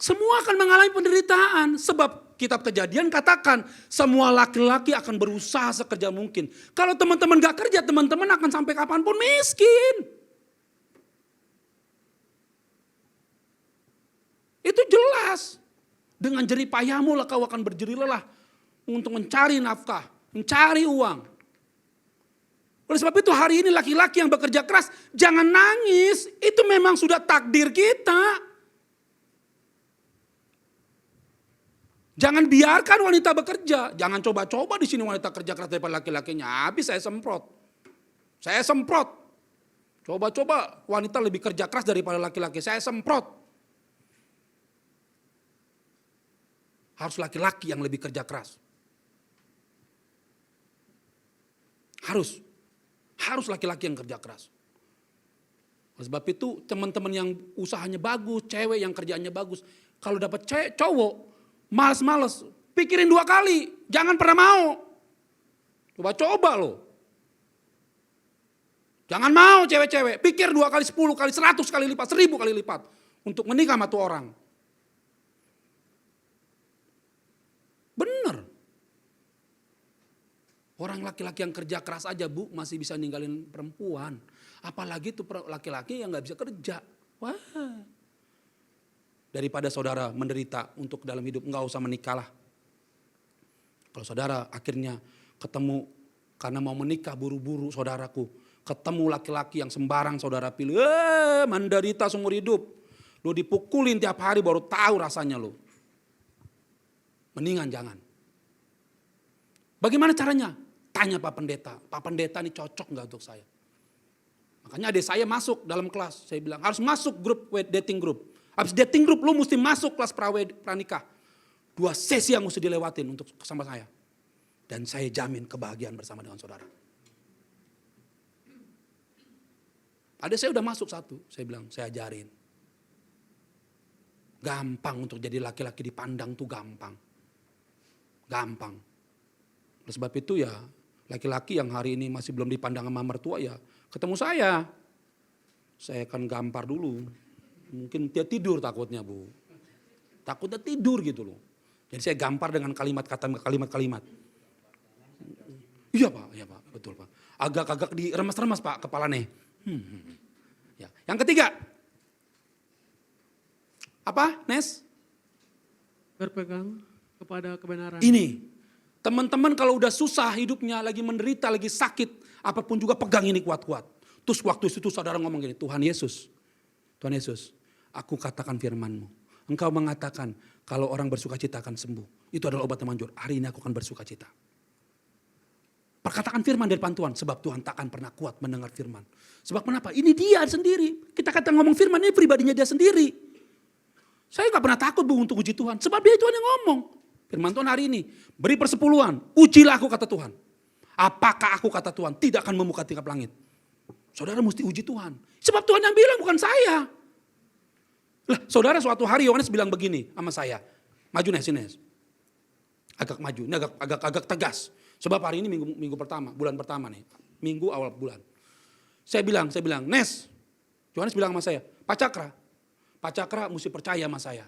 Semua akan mengalami penderitaan sebab kitab Kejadian katakan semua laki-laki akan berusaha sekerja mungkin. Kalau teman-teman gak kerja, teman-teman akan sampai kapanpun miskin. Itu jelas. Dengan jerih payahmu lah kau akan berjerih lelah untuk mencari nafkah, mencari uang. Oleh sebab itu hari ini laki-laki yang bekerja keras jangan nangis. Itu memang sudah takdir kita. Jangan biarkan wanita bekerja. Jangan coba-coba di sini wanita kerja keras daripada laki-lakinya. Habis saya semprot. Saya semprot. Coba-coba wanita lebih kerja keras daripada laki-laki. Saya semprot. Harus laki-laki yang lebih kerja keras. Harus laki-laki yang kerja keras. Oleh sebab itu teman-teman yang usahanya bagus, cewek yang kerjaannya bagus. Kalau dapat cowok, males-males, pikirin 2 kali. Jangan pernah mau. Coba-coba loh. Jangan mau cewek-cewek. Pikir 2 kali, 10 kali, 100 kali lipat, 1000 kali lipat. Untuk menikah sama tuh orang. Bener. Orang laki-laki yang kerja keras aja Bu masih bisa ninggalin perempuan. Apalagi tuh laki-laki yang gak bisa kerja. Wah. Daripada saudara menderita untuk dalam hidup, gak usah menikah lah. Kalau saudara akhirnya ketemu karena mau menikah buru-buru saudaraku. Ketemu laki-laki yang sembarang saudara pilih. Menderita seumur hidup. Lu dipukulin tiap hari baru tahu rasanya lu. Mendingan jangan. Bagaimana caranya? Tanya Pak Pendeta. Pak Pendeta ini cocok gak untuk saya? Makanya adik saya masuk dalam kelas. Saya bilang harus masuk grup dating group. Habis dating group lu mesti masuk kelas pranikah. 2 sesi yang mesti dilewatin untuk sama saya. Dan saya jamin kebahagiaan bersama dengan saudara. Adik saya udah masuk 1. Saya bilang saya ajarin. Gampang untuk jadi laki-laki dipandang tuh gampang. Gampang. Oleh sebab itu ya laki-laki yang hari ini masih belum dipandang sama mertua ya ketemu saya. Saya akan gampar dulu. Mungkin dia tidur takutnya Bu. Takutnya tidur gitu loh. Jadi saya gampar dengan kalimat-kalimat. Iya Pak, betul Pak. Agak-agak diremas-remas Pak kepalanya. Ya. Yang ketiga. Apa Nes? Berpegang kepada kebenaran. Ini, teman-teman kalau udah susah hidupnya, lagi menderita, lagi sakit, apapun juga pegang ini kuat-kuat. Terus waktu itu saudara ngomong gini, Tuhan Yesus, aku katakan firman-Mu. Engkau mengatakan kalau orang bersuka cita akan sembuh. Itu adalah obat yang manjur. Hari ini aku akan bersuka cita. Perkataan firman dari Tuhan, sebab Tuhan tak akan pernah kuat mendengar firman. Sebab kenapa? Ini dia sendiri. Kita kata ngomong firman ini pribadinya dia sendiri. Saya nggak pernah takut Bu untuk uji Tuhan. Sebab dia Tuhan yang ngomong. Firman Tuhan hari ini, beri persepuluhan, ujilah aku kata Tuhan. Apakah aku kata Tuhan tidak akan membuka tingkap langit? Saudara mesti uji Tuhan. Sebab Tuhan yang bilang bukan saya. Lah, saudara suatu hari Yohanes bilang begini sama saya. Maju Nes, sini Nes. Agak maju, ini agak tegas. Sebab hari ini minggu pertama, bulan pertama nih. Minggu awal bulan. Saya bilang, Nes. Yohanes bilang sama saya, Pak Cakra mesti percaya sama saya.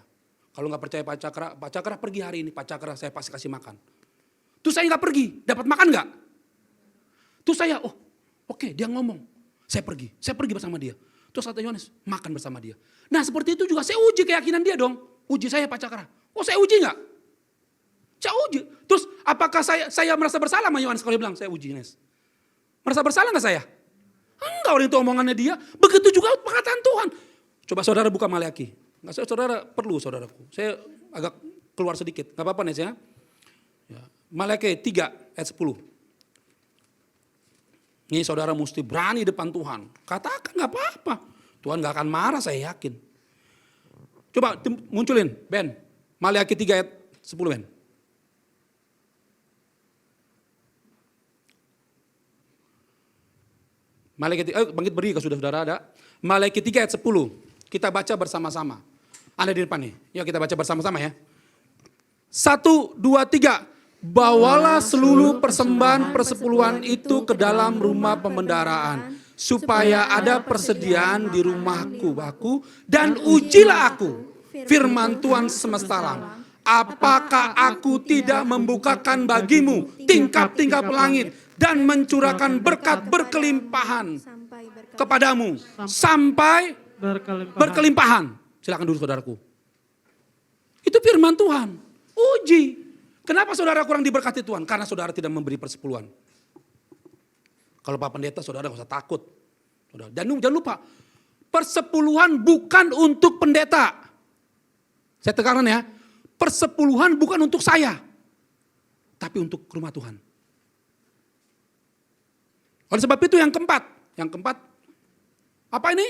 Kalau nggak percaya Pak Cakra pergi hari ini. Pak Cakra saya pasti kasih makan. Terus saya nggak pergi, dapat makan nggak? Terus saya, oke, dia ngomong. Saya pergi bersama dia. Terus kata Yohanes, makan bersama dia. Nah seperti itu juga saya uji keyakinan dia dong. Uji saya Pak Cakra. Saya uji nggak? Saya uji. Terus apakah saya merasa bersalah sama Yohanes kalau dia bilang, saya uji Yohanes. Merasa bersalah nggak saya? Enggak, orang itu omongannya dia. Begitu juga perkataan Tuhan. Coba saudara buka Maleakhi. Nggak, saudara perlu saudaraku. Saya agak keluar sedikit. Nggak apa-apa Nes ya. Maleakhi 3 ayat 10. Ini saudara mesti berani depan Tuhan. Katakan nggak apa-apa. Tuhan nggak akan marah saya yakin. Coba munculin Ben. Maleakhi 3 ayat 10 Ben. Maleakhi 3, bangkit berdiri kalau sudah saudara ada. Maleakhi 3 ayat 10. Kita baca bersama-sama. Ada di depan nih. Yuk kita baca bersama-sama ya. 1, 2, 3. Bawalah seluruh persembahan persepuluhan itu ke dalam rumah pembendaraan. Supaya ada persediaan di rumahku dan ujilah aku. Firman Tuhan semesta alam. Apakah aku tidak membukakan bagimu tingkap-tingkap langit dan mencurahkan berkat berkelimpahan kepadamu sampai berkelimpahan. Silakan dulu saudaraku. Itu firman Tuhan. Uji. Kenapa saudara kurang diberkati Tuhan? Karena saudara tidak memberi persepuluhan. Kalau Pak Pendeta saudara gak usah takut. Dan jangan lupa, persepuluhan bukan untuk pendeta. Saya tekankan ya, persepuluhan bukan untuk saya. Tapi untuk rumah Tuhan. Oleh sebab itu yang keempat, apa ini?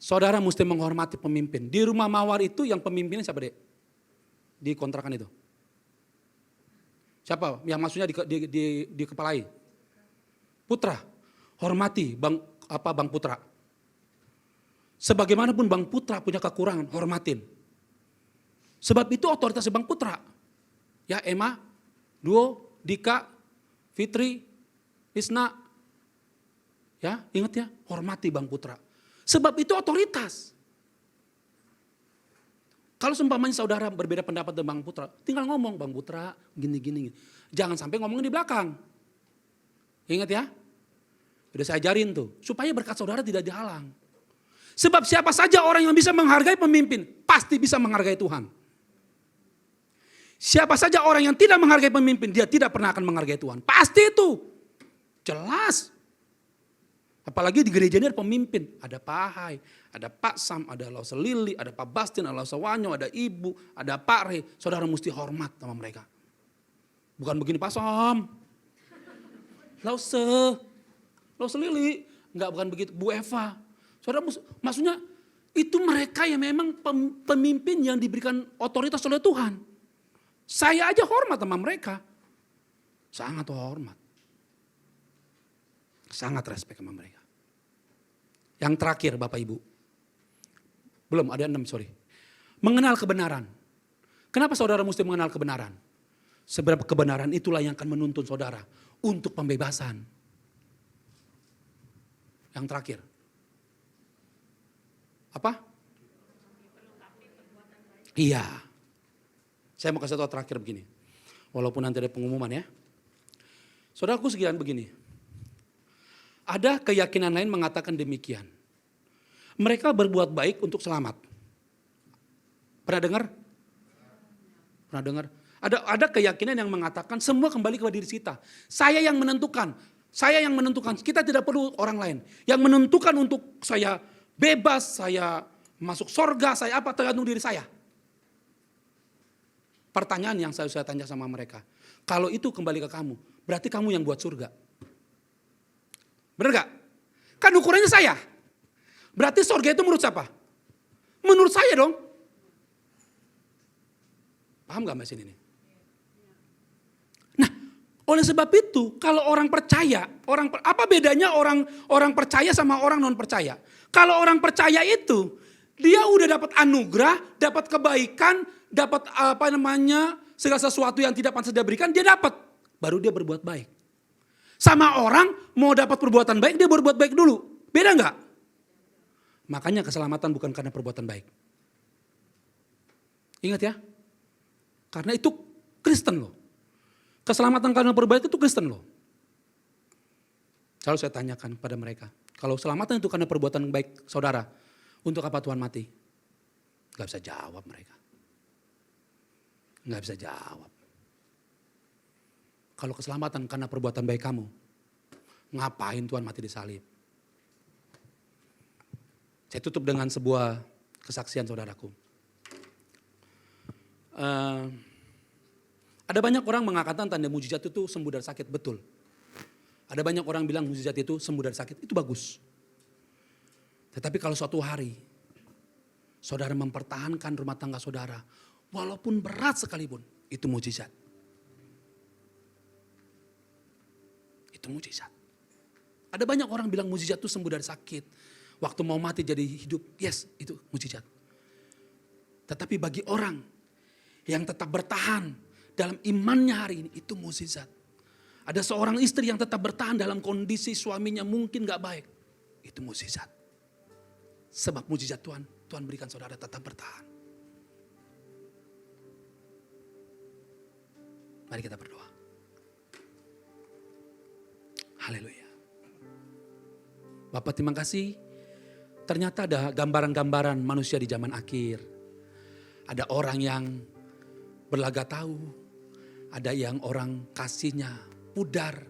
Saudara mesti menghormati pemimpin. Di rumah Mawar itu yang pemimpinnya siapa dek? Di kontrakan itu. Siapa yang maksudnya dikepalai? Putra. Hormati Bang Putra. Sebagaimanapun Bang Putra punya kekurangan, hormatin. Sebab itu otoritas Bang Putra. Ya Emma, Duo, Dika, Fitri, Isna. Ya, ingat ya, hormati Bang Putra. Sebab itu otoritas. Kalau seumpamanya saudara berbeda pendapat dengan Bang Putra, tinggal ngomong, Bang Putra gini. Jangan sampai ngomongin di belakang. Ingat ya, udah saya ajarin tuh, supaya berkat saudara tidak dihalang. Sebab siapa saja orang yang bisa menghargai pemimpin, pasti bisa menghargai Tuhan. Siapa saja orang yang tidak menghargai pemimpin, dia tidak pernah akan menghargai Tuhan. Pasti itu, jelas. Apalagi di gereja ini ada pemimpin, ada Pak Hai, ada Pak Sam, ada Lausa Lili, ada Pak Bastin, ada Lausa Wanyo, ada Ibu, ada Pak Re. Saudara mesti hormat sama mereka. Bukan begini Pak Sam, Lausa Lili, enggak bukan begitu, Bu Eva. Saudara maksudnya itu mereka yang memang pemimpin yang diberikan otoritas oleh Tuhan. Saya aja hormat sama mereka, sangat hormat. Sangat respect sama mereka. Yang terakhir Bapak Ibu. Belum, ada 6, sorry. Mengenal kebenaran. Kenapa saudara mesti mengenal kebenaran? Sebab kebenaran itulah yang akan menuntun saudara untuk pembebasan. Yang terakhir. Apa? Iya. Saya mau kasih tahu terakhir begini. Walaupun nanti ada pengumuman ya. Saudaraku sekalian begini. Ada keyakinan lain mengatakan demikian. Mereka berbuat baik untuk selamat. Pernah dengar? Pernah dengar? Ada keyakinan yang mengatakan semua kembali kepada diri kita. Saya yang menentukan. Saya yang menentukan. Kita tidak perlu orang lain. Yang menentukan untuk saya bebas, saya masuk sorga, saya apa tergantung diri saya. Pertanyaan yang saya tanya sama mereka. Kalau itu kembali ke kamu, berarti kamu yang buat surga. Benar gak? Kan ukurannya saya. Berarti sorga itu menurut siapa? Menurut saya dong. Paham gak Mas ini? Nah, oleh sebab itu kalau orang percaya, apa bedanya orang percaya sama orang non percaya? Kalau orang percaya itu dia udah dapat anugerah, dapat kebaikan, dapat segala sesuatu yang tidak pantas dia berikan, dia dapat. Baru dia berbuat baik. Sama orang mau dapat perbuatan baik, dia berbuat baik dulu. Beda nggak? Makanya keselamatan bukan karena perbuatan baik. Ingat ya, karena itu Kristen loh. Keselamatan karena perbuatan baik itu Kristen loh. Selalu saya tanyakan pada mereka, kalau selamatan itu karena perbuatan baik saudara, untuk apa Tuhan mati? Gak bisa jawab mereka. Gak bisa jawab. Kalau keselamatan karena perbuatan baik kamu, ngapain Tuhan mati di salib? Saya tutup dengan sebuah kesaksian saudaraku. Ada banyak orang mengatakan tanda mujizat itu sembuh dari sakit, betul. Ada banyak orang bilang mujizat itu sembuh dari sakit, itu bagus. Tetapi kalau suatu hari saudara mempertahankan rumah tangga saudara, walaupun berat sekalipun, itu mujizat. Itu mujizat. Ada banyak orang bilang mujizat itu sembuh dari sakit. Waktu mau mati jadi hidup, yes, itu mujizat. Tetapi bagi orang yang tetap bertahan dalam imannya hari ini, itu mujizat. Ada seorang istri yang tetap bertahan dalam kondisi suaminya mungkin gak baik, itu mujizat. Sebab mujizat Tuhan berikan saudara tetap bertahan. Mari kita berdoa. Haleluya. Bapak terima kasih. Ternyata ada gambaran-gambaran manusia di zaman akhir. Ada orang yang berlagak tahu. Ada yang orang kasihnya pudar.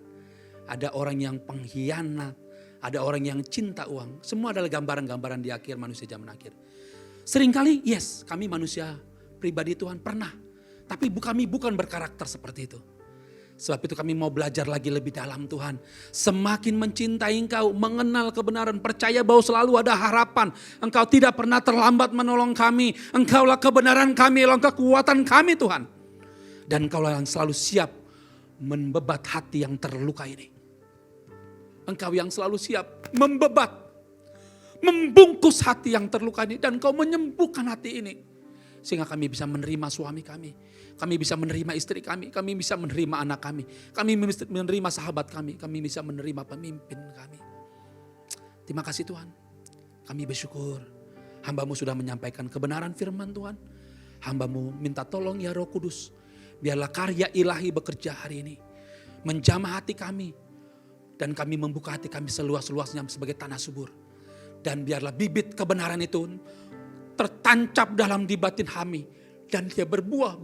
Ada orang yang pengkhianat. Ada orang yang cinta uang. Semua adalah gambaran-gambaran di akhir manusia zaman akhir. Seringkali yes, kami manusia pribadi Tuhan pernah. Tapi kami bukan berkarakter seperti itu. Sebab itu kami mau belajar lagi lebih dalam Tuhan. Semakin mencintai Engkau, mengenal kebenaran, percaya bahwa selalu ada harapan. Engkau tidak pernah terlambat menolong kami. Engkaulah kebenaran kami, Engkau kekuatan kami Tuhan. Dan Engkaulah yang selalu siap membebat hati yang terluka ini. Engkau yang selalu siap membebat, membungkus hati yang terluka ini. Dan Engkau menyembuhkan hati ini. Sehingga kami bisa menerima suami kami bisa menerima istri kami bisa menerima anak kami menerima sahabat kami bisa menerima pemimpin kami. Terima kasih Tuhan, kami bersyukur hamba-Mu sudah menyampaikan kebenaran firman Tuhan. Hamba-Mu minta tolong ya Roh Kudus, biarlah karya ilahi bekerja hari ini, menjamah hati kami, dan kami membuka hati kami seluas-luasnya sebagai tanah subur. Dan biarlah bibit kebenaran itu tertancap dalam di batin kami. Dan dia berbuah.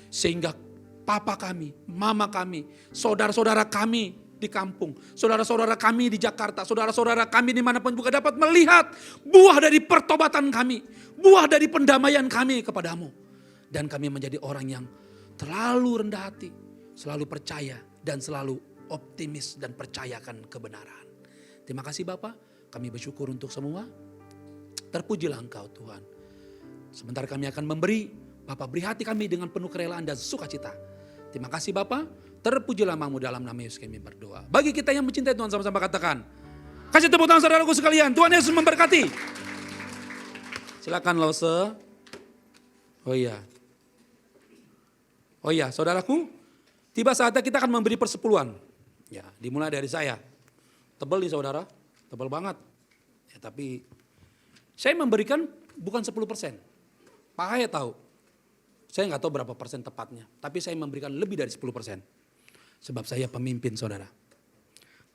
Sehingga papa kami, mama kami, saudara-saudara kami di kampung, saudara-saudara kami di Jakarta, saudara-saudara kami dimanapun juga dapat melihat buah dari pertobatan kami, buah dari pendamaian kami kepadamu. Dan kami menjadi orang yang terlalu rendah hati, selalu percaya dan selalu optimis dan percayakan kebenaran. Terima kasih Bapak, kami bersyukur untuk semua. Terpujilah Engkau Tuhan. Sebentar kami akan memberi, Bapak beri hati kami dengan penuh kerelaan dan sukacita. Terima kasih Bapak, terpujilah namamu dalam nama Yesus kami berdoa. Bagi kita yang mencintai Tuhan sama-sama katakan, kasih tepuk tangan saudaraku sekalian, Tuhan Yesus memberkati. Silakan Lose. Oh iya saudaraku, tiba saatnya kita akan memberi persepuluhan. Ya, dimulai dari saya. Tebal nih saudara, tebal banget. Ya, tapi saya memberikan bukan 10%. Pak Haya tahu, saya nggak tahu berapa persen tepatnya, tapi saya memberikan lebih dari 10%. Sebab saya pemimpin saudara.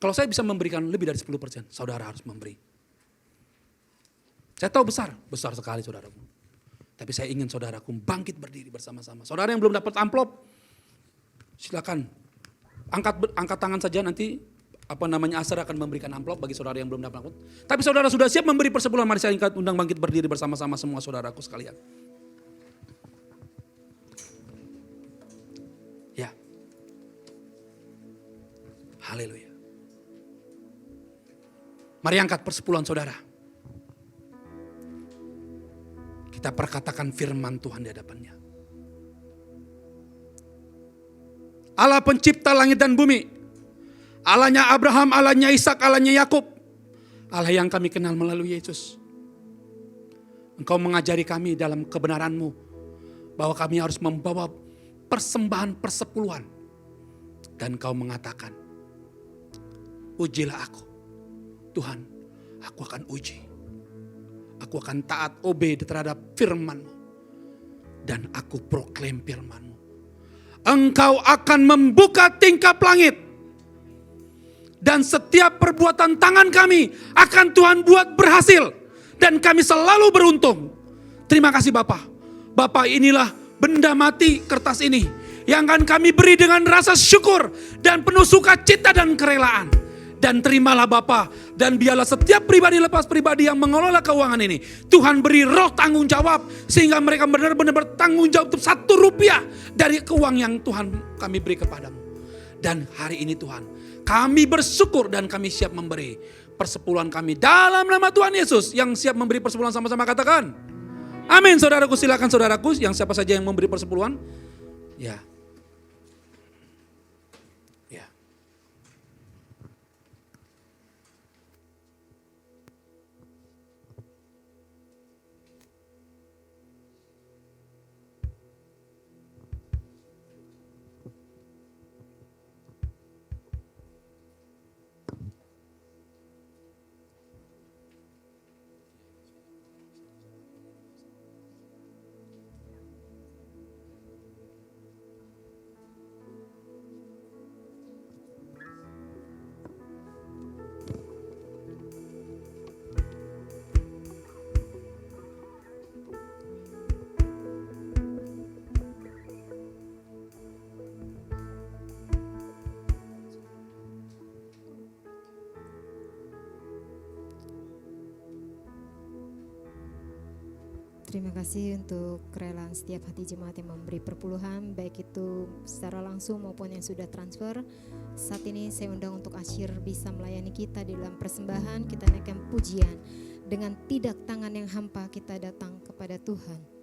Kalau saya bisa memberikan lebih dari 10%, saudara harus memberi. Saya tahu besar sekali saudaraku. Tapi saya ingin saudaraku bangkit berdiri bersama-sama. Saudara yang belum dapat amplop, silakan angkat tangan saja nanti Asar akan memberikan amplop bagi saudara yang belum dapat amplop. Tapi saudara sudah siap memberi persepuluhan, mari saya undang bangkit berdiri bersama-sama semua saudaraku sekalian. Ya. Haleluya. Mari angkat persepuluhan saudara. Kita perkatakan firman Tuhan di hadapannya. Allah pencipta langit dan bumi. Allahnya Abraham, Allahnya Ishak, Allahnya Yakub. Allah yang kami kenal melalui Yesus. Engkau mengajari kami dalam kebenaran-Mu bahwa kami harus membawa persembahan persepuluhan. Dan Engkau mengatakan, ujilah aku. Tuhan, aku akan uji. Aku akan taat obey terhadap firman-Mu. Dan aku proklaim firman-Mu. Engkau akan membuka tingkap langit. Dan setiap perbuatan tangan kami akan Tuhan buat berhasil. Dan kami selalu beruntung. Terima kasih Bapa. Bapa, inilah benda mati kertas ini. Yang akan kami beri dengan rasa syukur. Dan penuh sukacita dan kerelaan. Dan terimalah Bapa. Dan biarlah setiap pribadi lepas pribadi yang mengelola keuangan ini. Tuhan beri roh tanggung jawab. Sehingga mereka benar-benar bertanggung jawab untuk 1 rupiah. Dari keuang yang Tuhan kami beri kepadamu. Dan hari ini Tuhan, kami bersyukur dan kami siap memberi persepuluhan kami. Dalam nama Tuhan Yesus yang siap memberi persepuluhan, sama-sama katakan. Amin. Saudaraku, silakan saudaraku. Yang siapa saja yang memberi persepuluhan. Ya. Ya. Terima kasih untuk kerelaan setiap hati jemaat yang memberi perpuluhan, baik itu secara langsung maupun yang sudah transfer. Saat ini saya undang untuk Asyir bisa melayani kita di dalam persembahan. Kita naikkan pujian. Dengan tidak tangan yang hampa kita datang kepada Tuhan.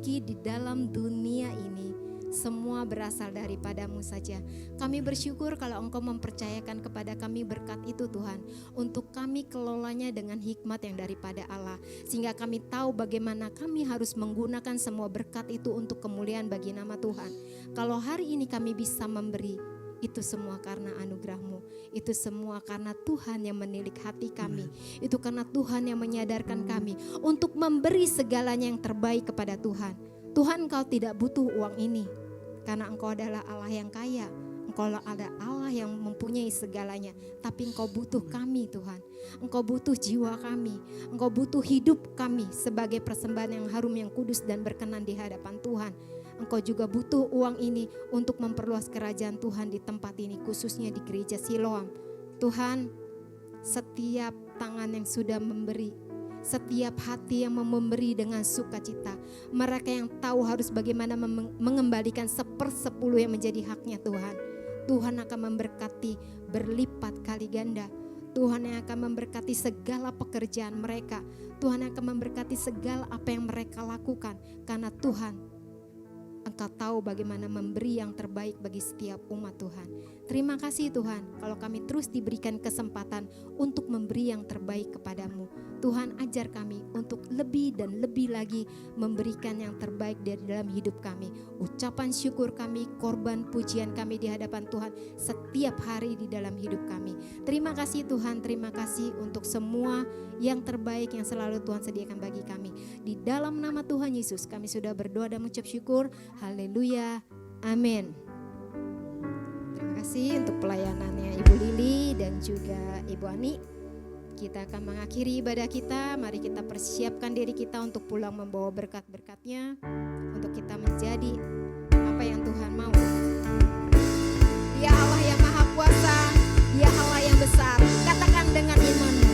miliki di dalam dunia ini semua berasal daripadamu saja. Kami bersyukur kalau Engkau mempercayakan kepada kami berkat itu Tuhan, untuk kami kelolanya dengan hikmat yang daripada Allah, sehingga kami tahu bagaimana kami harus menggunakan semua berkat itu untuk kemuliaan bagi nama Tuhan. Kalau hari ini kami bisa memberi, itu semua karena anugerah-Mu. Itu semua karena Tuhan yang menilik hati kami. Itu karena Tuhan yang menyadarkan kami untuk memberi segalanya yang terbaik kepada Tuhan. Tuhan, Engkau tidak butuh uang ini, karena Engkau adalah Allah yang kaya. Engkau ada Allah yang mempunyai segalanya. Tapi Engkau butuh kami Tuhan. Engkau butuh jiwa kami. Engkau butuh hidup kami sebagai persembahan yang harum, yang kudus dan berkenan di hadapan Tuhan. Engkau juga butuh uang ini untuk memperluas kerajaan Tuhan di tempat ini, khususnya di gereja Siloam. Tuhan, setiap tangan yang sudah memberi, setiap hati yang memberi dengan sukacita, mereka yang tahu harus bagaimana mengembalikan 1/10 yang menjadi haknya Tuhan. Tuhan akan memberkati berlipat kali ganda. Tuhan yang akan memberkati segala pekerjaan mereka. Tuhan yang akan memberkati segala apa yang mereka lakukan. Karena Tuhan, Engkau tahu bagaimana memberi yang terbaik bagi setiap umat Tuhan. Terima kasih Tuhan, kalau kami terus diberikan kesempatan untuk memberi yang terbaik kepadamu. Tuhan, ajar kami untuk lebih dan lebih lagi memberikan yang terbaik dari dalam hidup kami. Ucapan syukur kami, korban pujian kami di hadapan Tuhan setiap hari di dalam hidup kami. Terima kasih Tuhan, terima kasih untuk semua yang terbaik yang selalu Tuhan sediakan bagi kami. Di dalam nama Tuhan Yesus kami sudah berdoa dan mengucap syukur. Haleluya, amin. Terima kasih untuk pelayanannya Ibu Lili dan juga Ibu Ani. Kita akan mengakhiri ibadah kita. Mari kita persiapkan diri kita untuk pulang membawa berkat-berkatnya, untuk kita menjadi apa yang Tuhan mau. Dia Allah yang maha kuasa, Dia Allah yang besar. Katakan dengan imanmu.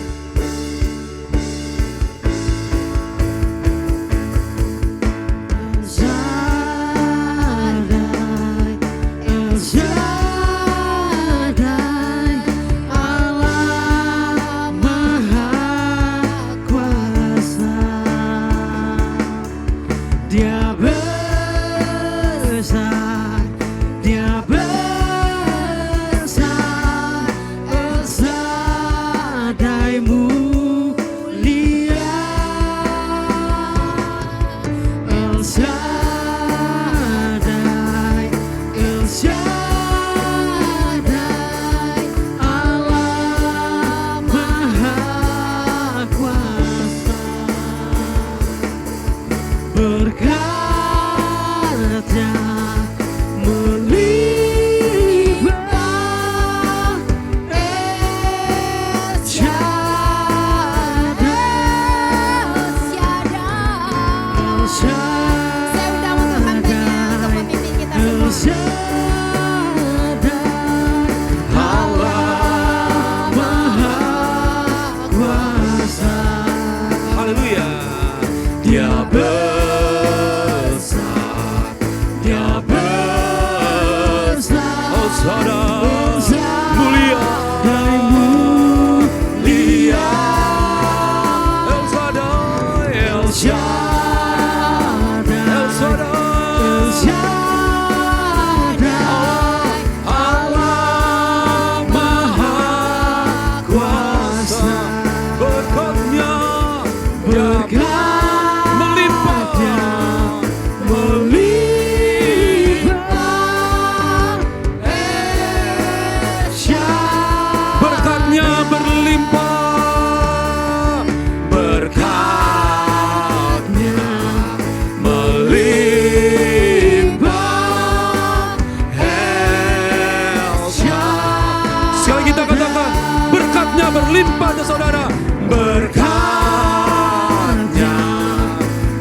Berlimpah ya saudara, berkatnya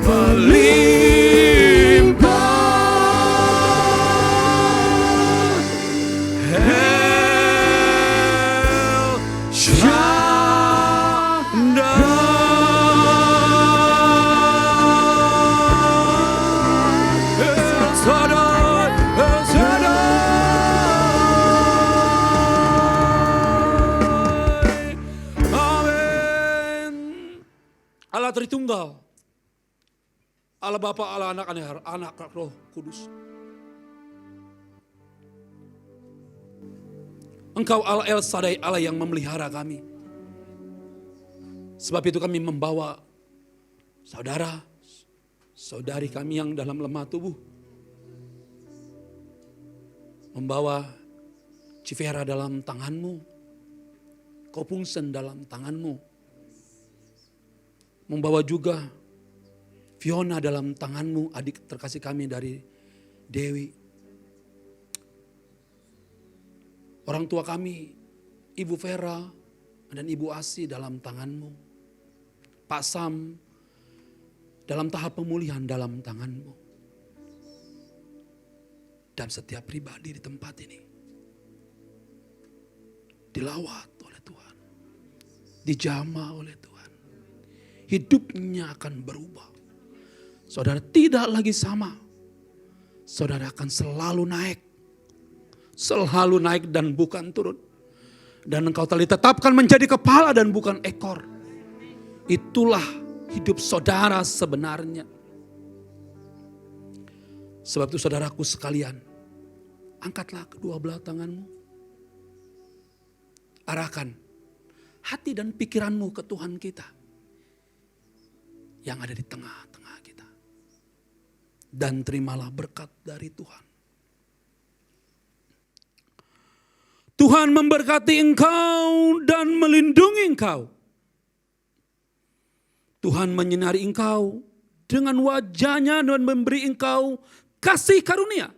berlimpah. El Shaddai, El Shaddai. Allah Tritunggal, Allah Bapa, Allah Anak, Anak Roh Kudus. Engkau Allah El Shaddai, Allah yang memelihara kami. Sebab itu kami membawa saudara, saudari kami yang dalam lemah tubuh. Membawa Civera dalam tanganmu. Kopungsen dalam tanganmu. Membawa juga Fiona dalam tanganmu, adik terkasih kami dari Dewi. Orang tua kami, Ibu Vera dan Ibu Asi dalam tanganmu. Pak Sam dalam tahap pemulihan dalam tanganmu. Dan setiap pribadi di tempat ini dilawat oleh Tuhan. Dijamah oleh Tuhan. Hidupnya akan berubah. Saudara tidak lagi sama. Saudara akan selalu naik. Selalu naik dan bukan turun. Dan engkau telah ditetapkan menjadi kepala dan bukan ekor. Itulah hidup saudara sebenarnya. Sebab itu saudaraku sekalian, angkatlah kedua belah tanganmu. Arahkan hati dan pikiranmu ke Tuhan kita. Yang ada di tengah-tengah kita. Dan terimalah berkat dari Tuhan. Tuhan memberkati engkau dan melindungi engkau. Tuhan menyinari engkau dengan wajahnya dan memberi engkau kasih karunia.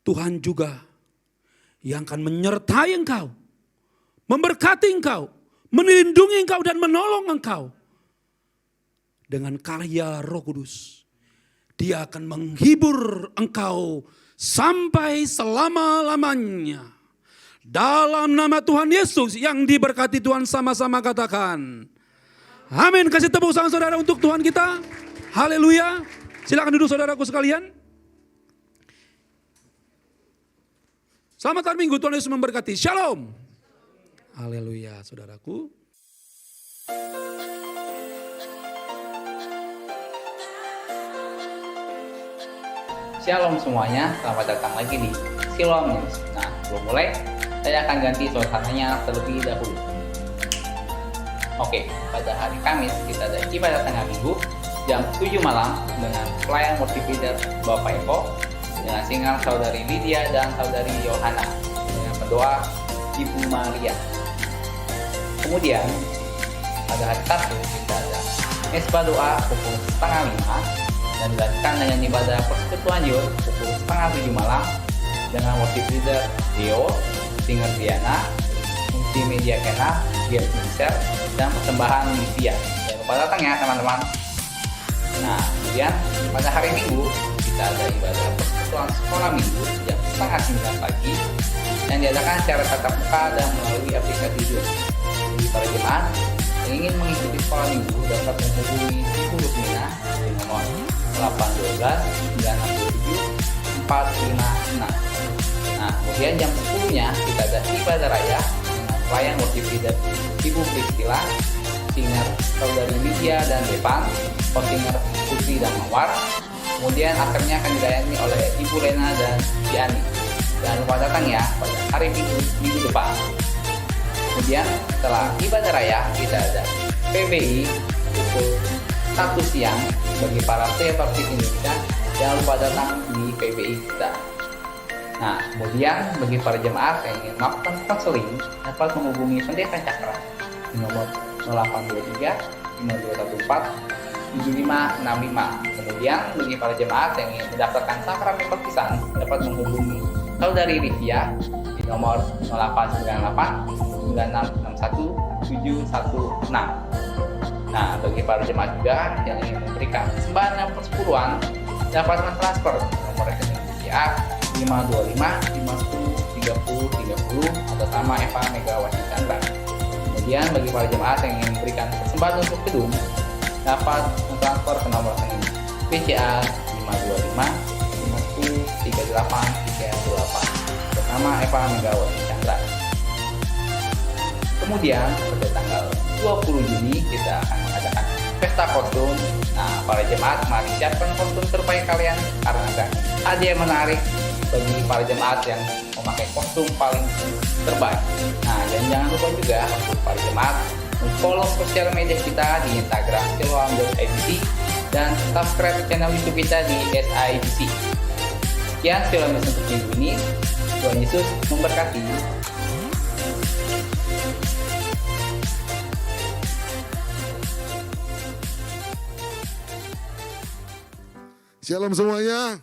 Tuhan juga yang akan menyertai engkau, memberkati engkau, melindungi engkau dan menolong engkau. Dengan karya Roh Kudus, Dia akan menghibur engkau sampai selama-lamanya. Dalam nama Tuhan Yesus yang diberkati Tuhan, sama-sama katakan amin. Kasih tepuk tangan saudara untuk Tuhan kita. Haleluya. Silakan duduk saudaraku sekalian. Selamat hari Minggu, Tuhan Yesus memberkati. Shalom. Haleluya saudaraku. Shalom semuanya, selamat datang lagi di Siloam News. Nah, sebelum mulai, saya akan ganti suasananya terlebih dahulu. Oke, pada hari Kamis kita ada ibadah tengah minggu jam 7 malam dengan pelayan motivator Bapak Eko dengan singar Saudari Lydia dan Saudari Yohana dengan pendoa Ibu Maria. Kemudian pada hari Sabtu kita ada mesbah doa pukul 4:30 dan dilanjutkan dengan ibadah persekutuan Yud pukul 6:30 malam dengan motif leader Deo, singer Diana, multimedia Kena, Giat Miser, dan persembahan Livia. Jangan lupa datang ya teman-teman. Nah, kemudian pada hari Minggu kita ada ibadah persekutuan sekolah minggu jam 8:30 pagi yang diadakan secara tatap muka dan melalui aplikasi Zoom. Bagi para jemaat yang ingin mengikuti sekolah minggu dapat menghubungi Ibu Lukmina di nomor 812 967 456. Nah, kemudian jam 10-nya kita ada ibadah raya dengan pelayan worship leader Ibu Priscilla, singer Saudari Lydia dan Depan, singer Putri dan Mawar. Kemudian akhirnya akan dilayani oleh Ibu Lena dan Diani. Jangan lupa datang ya pada hari Minggu depan. Kemudian setelah ibadah raya kita ada PBI pukul 1 siang bagi para pebaptis Indonesia. Jangan lupa datang di PBI kita. Nah, kemudian bagi para jemaat yang ingin melakukan konseling dapat menghubungi Pendeta Cakra di nomor 0823 5214 7565. Kemudian bagi para jemaat yang ingin mendaftarkan sakramen baptisan dapat menghubungi Saudari Livia di nomor 0898 9661 716. Nah, bagi para jemaat juga yang ingin memberikan persembahan dan persepuluhan dapat mentransfer nomor rekening BCA 525 510 30 30 atas nama Eva Megawati Chandra. Kemudian bagi para jemaat yang ingin memberikan persembahan untuk gedung dapat mentransfer ke nomor rekening BCA 525 50 38 38 atas nama Eva Megawati Chandra. Kemudian pada tanggal 20 Juni kita akan mengadakan pesta kostum. Nah, para jemaat mari siapkan kostum terbaik kalian karena ada hadiah menarik bagi para jemaat yang memakai kostum paling terbaik. Nah, dan jangan lupa juga untuk para jemaat follow sosial media kita di Instagram siloam.idc dan subscribe channel YouTube kita di SIDC. Sekian Siloam untuk minggu ini. Tuhan Yesus memberkati. Shalom semuanya.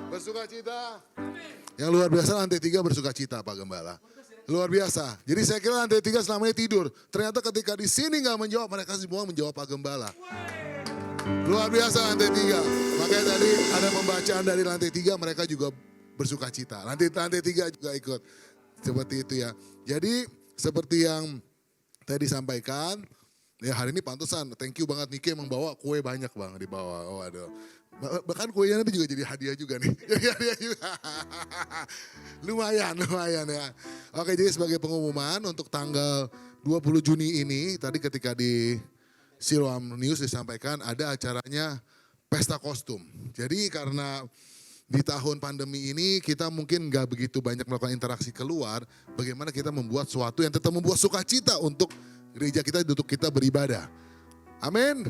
Bersuka cita. Yang luar biasa lantai 3 bersuka cita Pak Gembala. Luar biasa. Jadi saya kira lantai 3 selamanya tidur. Ternyata ketika di sini nggak menjawab, mereka semua menjawab Pak Gembala. Luar biasa lantai 3. Makanya tadi ada pembacaan dari lantai 3, mereka juga bersuka cita. Lantai 3 juga ikut. Seperti itu ya. Jadi seperti yang tadi disampaikan, ya hari ini pantesan. Thank you banget Nike emang bawa kue banyak bang dibawa. Oh aduh. Bahkan kuenya nanti juga jadi hadiah juga nih. Jadi hadiah juga. lumayan ya. Oke, jadi sebagai pengumuman untuk tanggal 20 Juni ini, tadi ketika di Siloam News disampaikan ada acaranya pesta kostum. Jadi karena di tahun pandemi ini kita mungkin nggak begitu banyak melakukan interaksi keluar, bagaimana kita membuat sesuatu yang tetap membuat sukacita untuk gereja kita, untuk kita beribadah. Amin.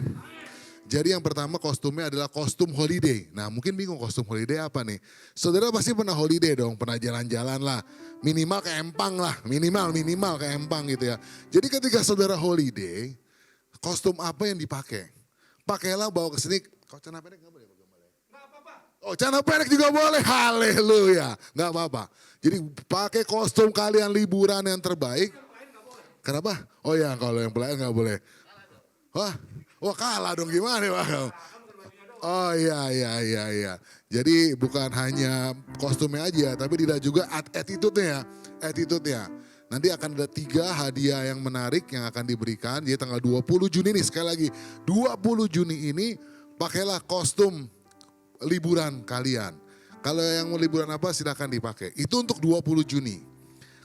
Jadi yang pertama kostumnya adalah kostum holiday. Nah mungkin bingung kostum holiday apa nih? Saudara pasti pernah holiday dong, pernah jalan-jalan lah. Minimal ke Empang lah, minimal ke Empang gitu ya. Jadi ketika saudara holiday, kostum apa yang dipakai? Pakailah bawa ke sini, kok celana pendek gak boleh? Gak apa-apa. Oh celana pendek juga boleh, haleluya. Gak apa-apa. Jadi pakai kostum kalian liburan yang terbaik. Kenapa? Oh ya kalau yang pelayan gak boleh. Wah kalah dong gimana Bang? Oh iya. Jadi bukan hanya kostumnya aja, tapi tidak juga attitude-nya. Nanti akan ada 3 hadiah yang menarik yang akan diberikan. Jadi tanggal 20 Juni nih, sekali lagi 20 Juni ini pakailah kostum liburan kalian. Kalau yang mau liburan apa silakan dipakai. Itu untuk 20 Juni.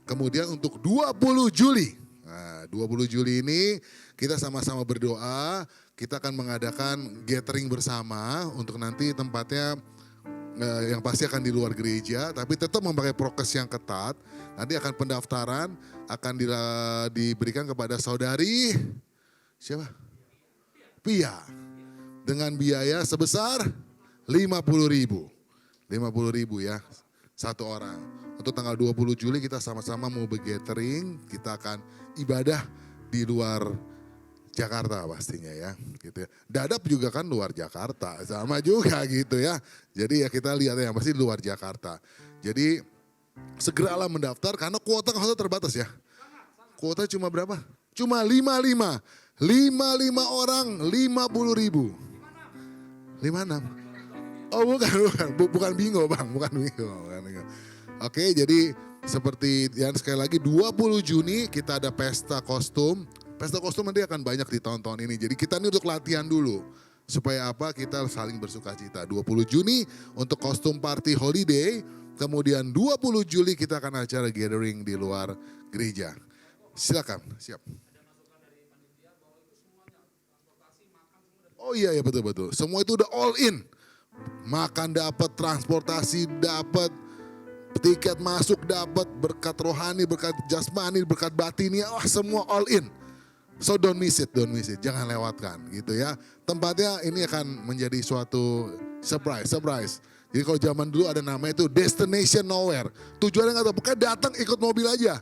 Kemudian untuk 20 Juli. Nah 20 Juli ini kita sama-sama berdoa. Kita akan mengadakan gathering bersama untuk nanti tempatnya yang pasti akan di luar gereja, tapi tetap memakai prokes yang ketat. Nanti akan pendaftaran akan diberikan kepada saudari siapa? Pia. Dengan biaya sebesar 50.000. 50.000 ya, satu orang. Untuk tanggal 20 Juli kita sama-sama mau bergathering, kita akan ibadah di luar Jakarta pastinya ya, gitu ya. Dadap juga kan luar Jakarta, sama juga gitu ya. Jadi ya kita lihat ya, pasti luar Jakarta. Jadi segeralah mendaftar karena kuota terbatas ya. Kuota cuma berapa? Cuma 55. 55 orang, 50.000. 56. Oh bukan bingo bang, bukan bingo. Oke, jadi seperti yang sekali lagi 20 Juni kita ada pesta kostum. Pesta kostum nanti akan banyak di tahun-tahun ini. Jadi kita ini untuk latihan dulu. Supaya apa? Kita saling bersuka cita. 20 Juni untuk kostum party holiday. Kemudian 20 Juli kita akan acara gathering di luar gereja. Silakan, siap. Oh iya betul. Semua itu udah all in. Makan dapat, transportasi dapat, tiket masuk dapat, berkat rohani, berkat jasmani, berkat batini, semua all in. So don't miss it, jangan lewatkan gitu ya. Tempatnya ini akan menjadi suatu surprise. Jadi kalau zaman dulu ada namanya itu Destination Nowhere. Tujuannya nggak tahu, pokoknya datang ikut mobil aja.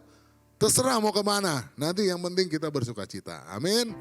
Terserah mau kemana, nanti yang penting kita bersuka cita, amin.